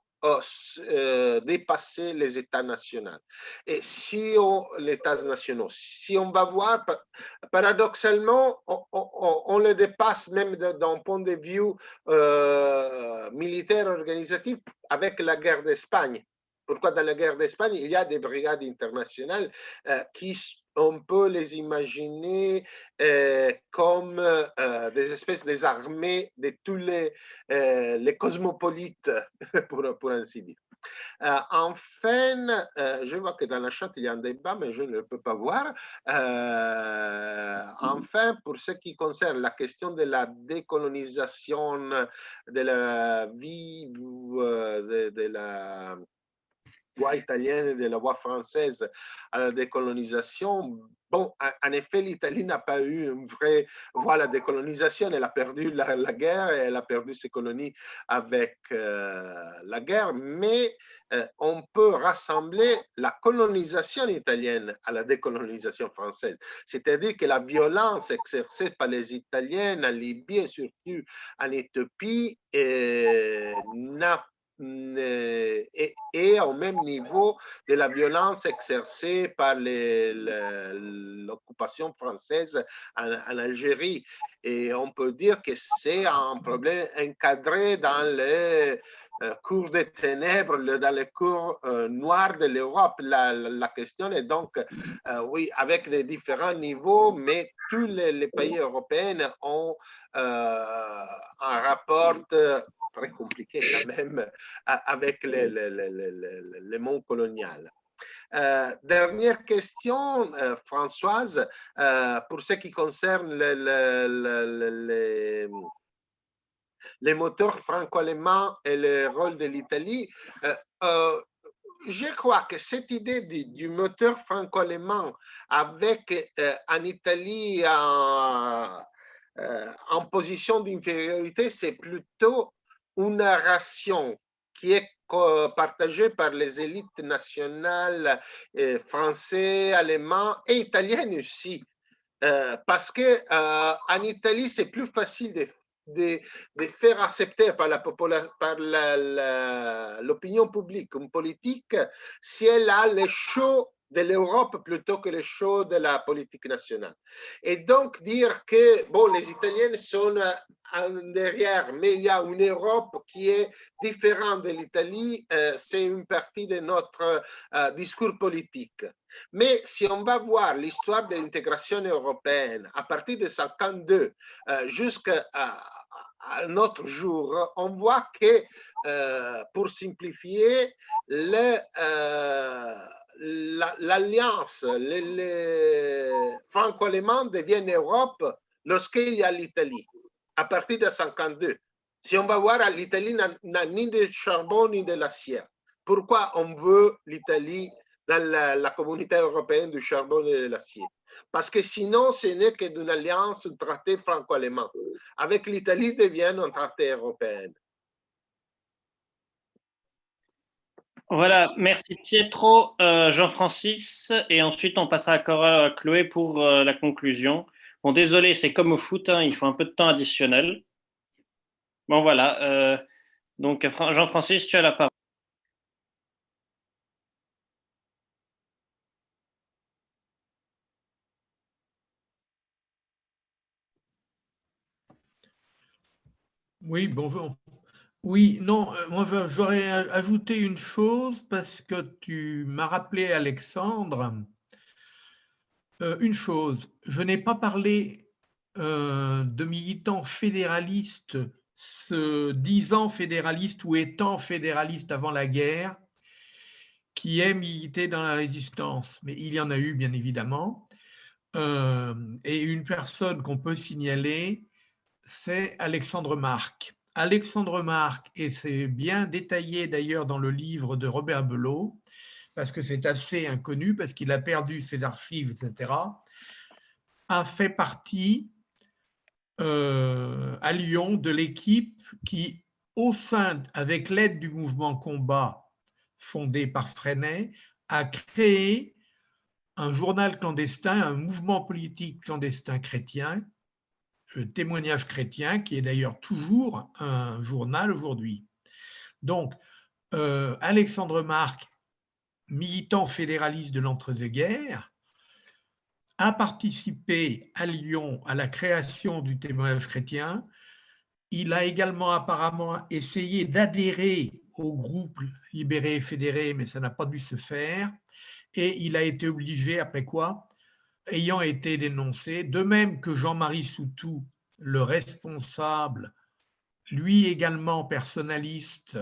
E: dépasser les États nationaux. Et si on va voir, paradoxalement, on le dépasse même d'un point de vue militaire organisatif avec la guerre d'Espagne. Pourquoi dans la guerre d'Espagne, il y a des brigades internationales qui, on peut les imaginer comme des espèces d'armées de tous les cosmopolites, pour ainsi dire. Enfin, je vois que dans la chat, il y a un débat, mais je ne le peux pas voir. Enfin, pour ce qui concerne la question de la décolonisation de la vie de la voie italienne et de la voie française à la décolonisation, bon, en effet, l'Italie n'a pas eu une vraie voie à la décolonisation. Elle a perdu la guerre et elle a perdu ses colonies avec la guerre, mais on peut rassembler la colonisation italienne à la décolonisation française. C'est-à-dire que la violence exercée par les Italiens en Libye et surtout en Éthiopie est au même niveau de la violence exercée par l'occupation française en Algérie. Et on peut dire que c'est un problème encadré dans les cours des ténèbres, dans les cours noirs de l'Europe. La question est donc, oui, avec les différents niveaux, mais tous les pays européens ont un rapport très compliqué quand même avec le monde colonial. Dernière question, Françoise, pour ce qui concerne les moteurs franco-allemands et le rôle de l'Italie, je crois que cette idée du moteur franco-allemand avec en Italie en position d'infériorité, c'est plutôt une narration qui est partagée par les élites nationales françaises, allemandes et italiennes aussi. Parce que en Italie, c'est plus facile de faire accepter par l'opinion publique une politique si elle a les shows de l'Europe plutôt que les shows de la politique nationale. Et donc dire que bon, les Italiens sont derrière, mais il y a une Europe qui est différente de l'Italie, c'est une partie de notre discours politique. Mais si on va voir l'histoire de l'intégration européenne à partir de 1952 jusqu'à notre jour, on voit que, pour simplifier, l'alliance, les franco-allemands deviennent Europe lorsqu'il y a l'Italie, à partir de 1952. Si on va voir, l'Italie n'a ni de charbon ni de l'acier. Pourquoi on veut l'Italie dans la communauté européenne du charbon et de l'acier? Parce que sinon, ce n'est que d'une alliance, un traité franco-allemand. Avec l'Italie, devient un traité européen.
A: Voilà, merci Pietro, Jean-Francis, et ensuite on passera à Chloé pour la conclusion. Bon, désolé, c'est comme au foot, hein, il faut un peu de temps additionnel. Bon, voilà. Donc, Jean-Francis, tu as la parole.
G: Oui, bonjour. Oui, non, moi j'aurais ajouté une chose parce que tu m'as rappelé, Alexandre, une chose. Je n'ai pas parlé de militants fédéralistes se disant fédéralistes ou étant fédéralistes avant la guerre qui aient milité dans la résistance. Mais il y en a eu, bien évidemment. Et une personne qu'on peut signaler, c'est Alexandre Marc. Alexandre Marc, et c'est bien détaillé d'ailleurs dans le livre de Robert Belot, parce que c'est assez inconnu, parce qu'il a perdu ses archives, etc., a fait partie à Lyon de l'équipe qui, au sein, avec l'aide du mouvement Combat fondé par Freinet, a créé un journal clandestin, un mouvement politique clandestin chrétien, le Témoignage chrétien, qui est d'ailleurs toujours un journal aujourd'hui. Donc, Alexandre Marc, militant fédéraliste de l'entre-deux-guerres, a participé à Lyon à la création du Témoignage chrétien. Il a également apparemment essayé d'adhérer au groupe Libéré et Fédéré, mais ça n'a pas dû se faire. Et il a été obligé, après quoi, ayant été dénoncé, de même que Jean-Marie Soutou, le responsable, lui également personnaliste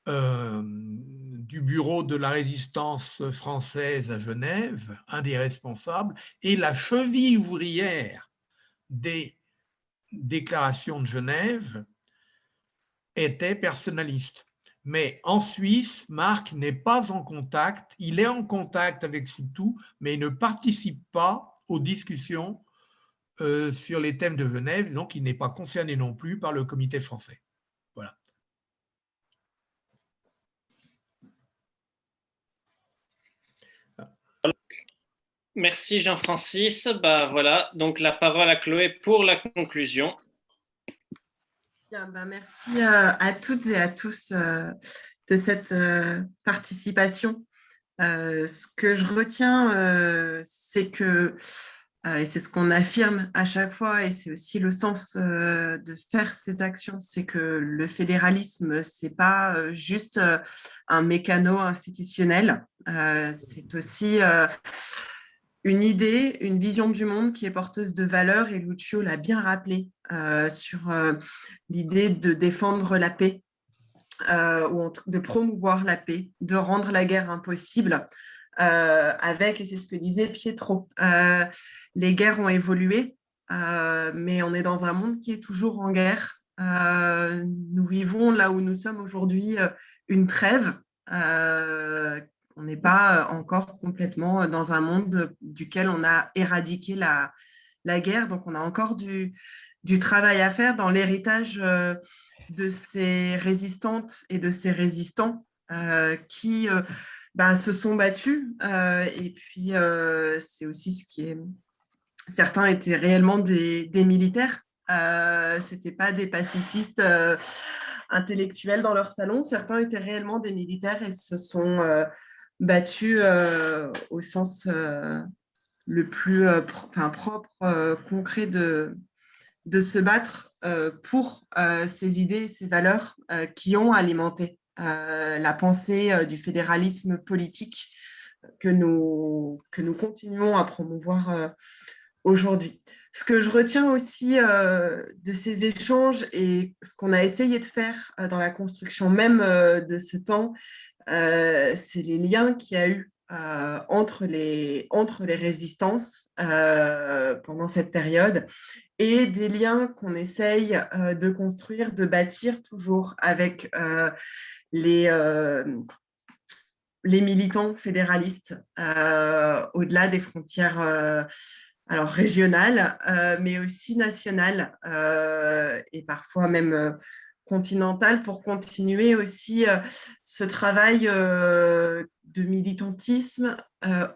G: du bureau de la résistance française à Genève, un des responsables, et la cheville ouvrière des déclarations de Genève était personnaliste. Mais en Suisse, Marc n'est pas en contact, il est en contact avec Soutou, mais il ne participe pas aux discussions sur les thèmes de Genève, donc il n'est pas concerné non plus par le comité français. Voilà.
A: Merci Jean-Francis. Bah, voilà, donc la parole à Chloé pour la conclusion.
H: Bien, merci à toutes et à tous de cette participation. Ce que je retiens, c'est que, et c'est ce qu'on affirme à chaque fois, et c'est aussi le sens de faire ces actions, c'est que le fédéralisme, ce n'est pas juste un mécano institutionnel, c'est aussi une idée, une vision du monde qui est porteuse de valeurs, et Lucio l'a bien rappelé sur l'idée de défendre la paix, ou de promouvoir la paix, de rendre la guerre impossible, avec, et c'est ce que disait Pietro, les guerres ont évolué, mais on est dans un monde qui est toujours en guerre. Nous vivons là où nous sommes aujourd'hui une trêve. On n'est pas encore complètement dans un monde duquel on a éradiqué la guerre, donc on a encore du travail à faire dans l'héritage de ces résistantes et de ces résistants qui se sont battus. Et puis, c'est aussi ce qui est... Certains étaient réellement des militaires. Ce n'étaient pas des pacifistes intellectuels dans leur salon. Certains étaient réellement des militaires et se sont battus au sens le plus propre, concret de se battre pour ces idées et ces valeurs qui ont alimenté la pensée du fédéralisme politique que nous continuons à promouvoir aujourd'hui. Ce que je retiens aussi de ces échanges et ce qu'on a essayé de faire dans la construction même de ce temps, c'est les liens qu'il y a eu entre les résistances pendant cette période et des liens qu'on essaye de construire, de bâtir toujours avec les militants fédéralistes au-delà des frontières alors régionales, mais aussi nationales et parfois même continentales, pour continuer aussi ce travail de militantisme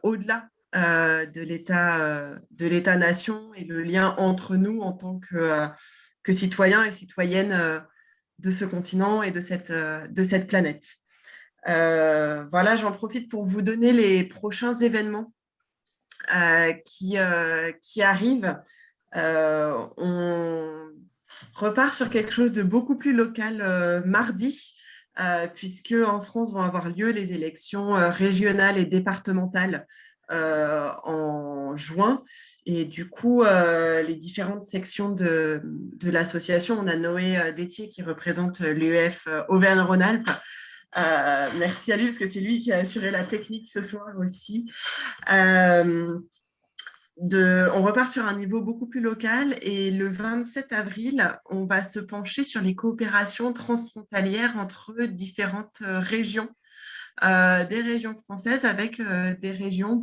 H: au-delà de l'État-nation et le lien entre nous en tant que citoyens et citoyennes de ce continent et de cette planète. Voilà, j'en profite pour vous donner les prochains événements qui arrivent. On repart sur quelque chose de beaucoup plus local mardi, puisque en France vont avoir lieu les élections régionales et départementales en juin. Et du coup, les différentes sections de l'association, on a Noé Détier qui représente l'UEF Auvergne-Rhône-Alpes. Merci à lui, parce que c'est lui qui a assuré la technique ce soir aussi. On repart sur un niveau beaucoup plus local, et le 27 avril, on va se pencher sur les coopérations transfrontalières entre différentes régions, des régions françaises avec des régions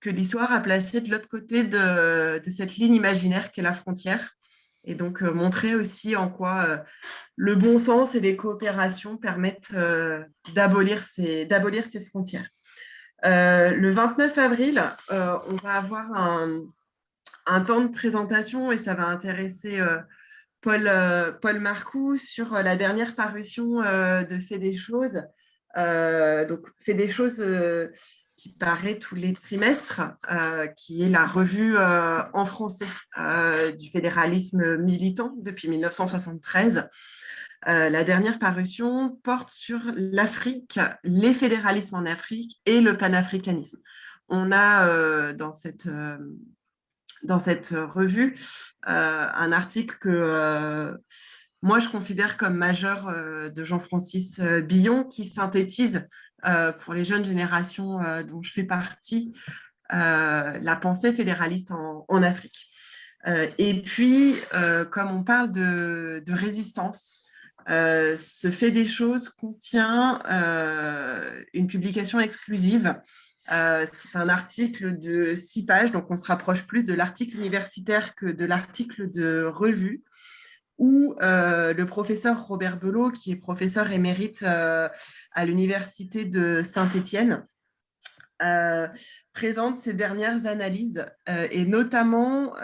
H: que l'histoire a placées de l'autre côté de cette ligne imaginaire qu'est la frontière. Et donc, montrer aussi en quoi le bon sens et les coopérations permettent d'abolir ces frontières. Le 29 avril, on va avoir un temps de présentation, et ça va intéresser Paul Marcoux sur la dernière parution de Fait des choses. Donc, Fait des choses qui paraît tous les trimestres, qui est la revue en français du fédéralisme militant depuis 1973. La dernière parution porte sur l'Afrique, les fédéralismes en Afrique et le panafricanisme. On a dans cette revue un article que moi je considère comme majeur de Jean-Francis Billon, qui synthétise pour les jeunes générations dont je fais partie la pensée fédéraliste en Afrique. Et puis, comme on parle de résistance, ce Fait des choses contient une publication exclusive. C'est un article de 6 pages, donc on se rapproche plus de l'article universitaire que de l'article de revue, où le professeur Robert Belot, qui est professeur émérite à l'université de Saint-Étienne, présente ses dernières analyses et notamment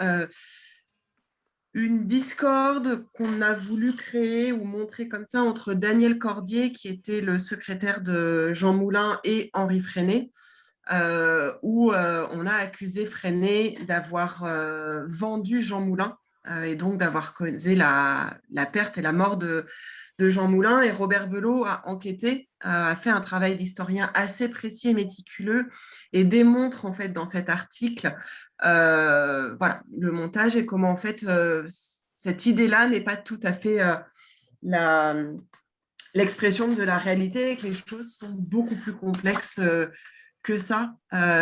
H: une discorde qu'on a voulu créer ou montrer comme ça entre Daniel Cordier, qui était le secrétaire de Jean Moulin, et Henri Freinet, où on a accusé Freinet d'avoir vendu Jean Moulin et donc d'avoir causé la perte et la mort de Jean Moulin. Et Robert Belot a enquêté, a fait un travail d'historien assez précis et méticuleux, et démontre en fait dans cet article voilà, le montage et comment en fait cette idée-là n'est pas tout à fait l'expression de la réalité, et que les choses sont beaucoup plus complexes que ça,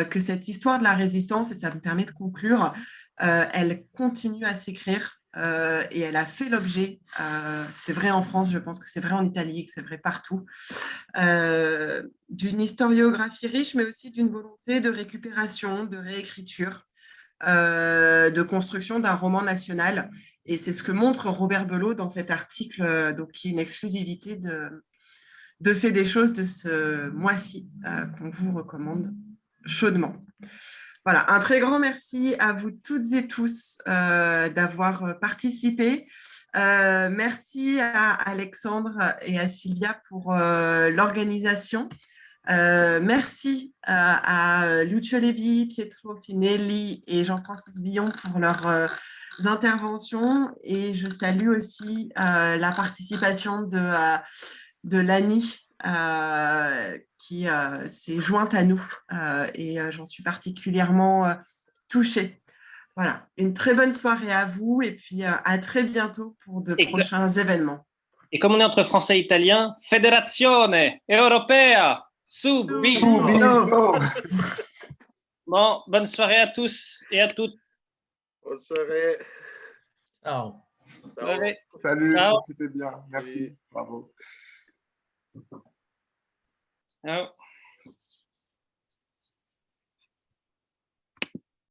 H: que cette histoire de la résistance, et ça me permet de conclure, elle continue à s'écrire et elle a fait l'objet, c'est vrai en France, je pense que c'est vrai en Italie, que c'est vrai partout, d'une historiographie riche, mais aussi d'une volonté de récupération, de réécriture, de construction d'un roman national. Et c'est ce que montre Robert Belot dans cet article, donc, qui est une exclusivité de Fait des choses de ce mois-ci, qu'on vous recommande chaudement. Voilà, un très grand merci à vous toutes et tous d'avoir participé. Merci à Alexandre et à Sylvia pour l'organisation. Merci à Lucio Levi, Pietro Finelli et Jean-Francis Billon pour leurs interventions. Et je salue aussi la participation de Lani qui s'est jointe à nous et j'en suis particulièrement touchée. Voilà, une très bonne soirée à vous et puis à très bientôt pour de prochains événements.
A: Et comme on est entre français et italien, Federazione Europea Subito. Bon, bonne soirée à tous et à toutes.
E: Bonne soirée.
G: Ciao.
C: Salut,
A: Ciao.
C: c'était bien. Merci. Bravo.
A: Ciao.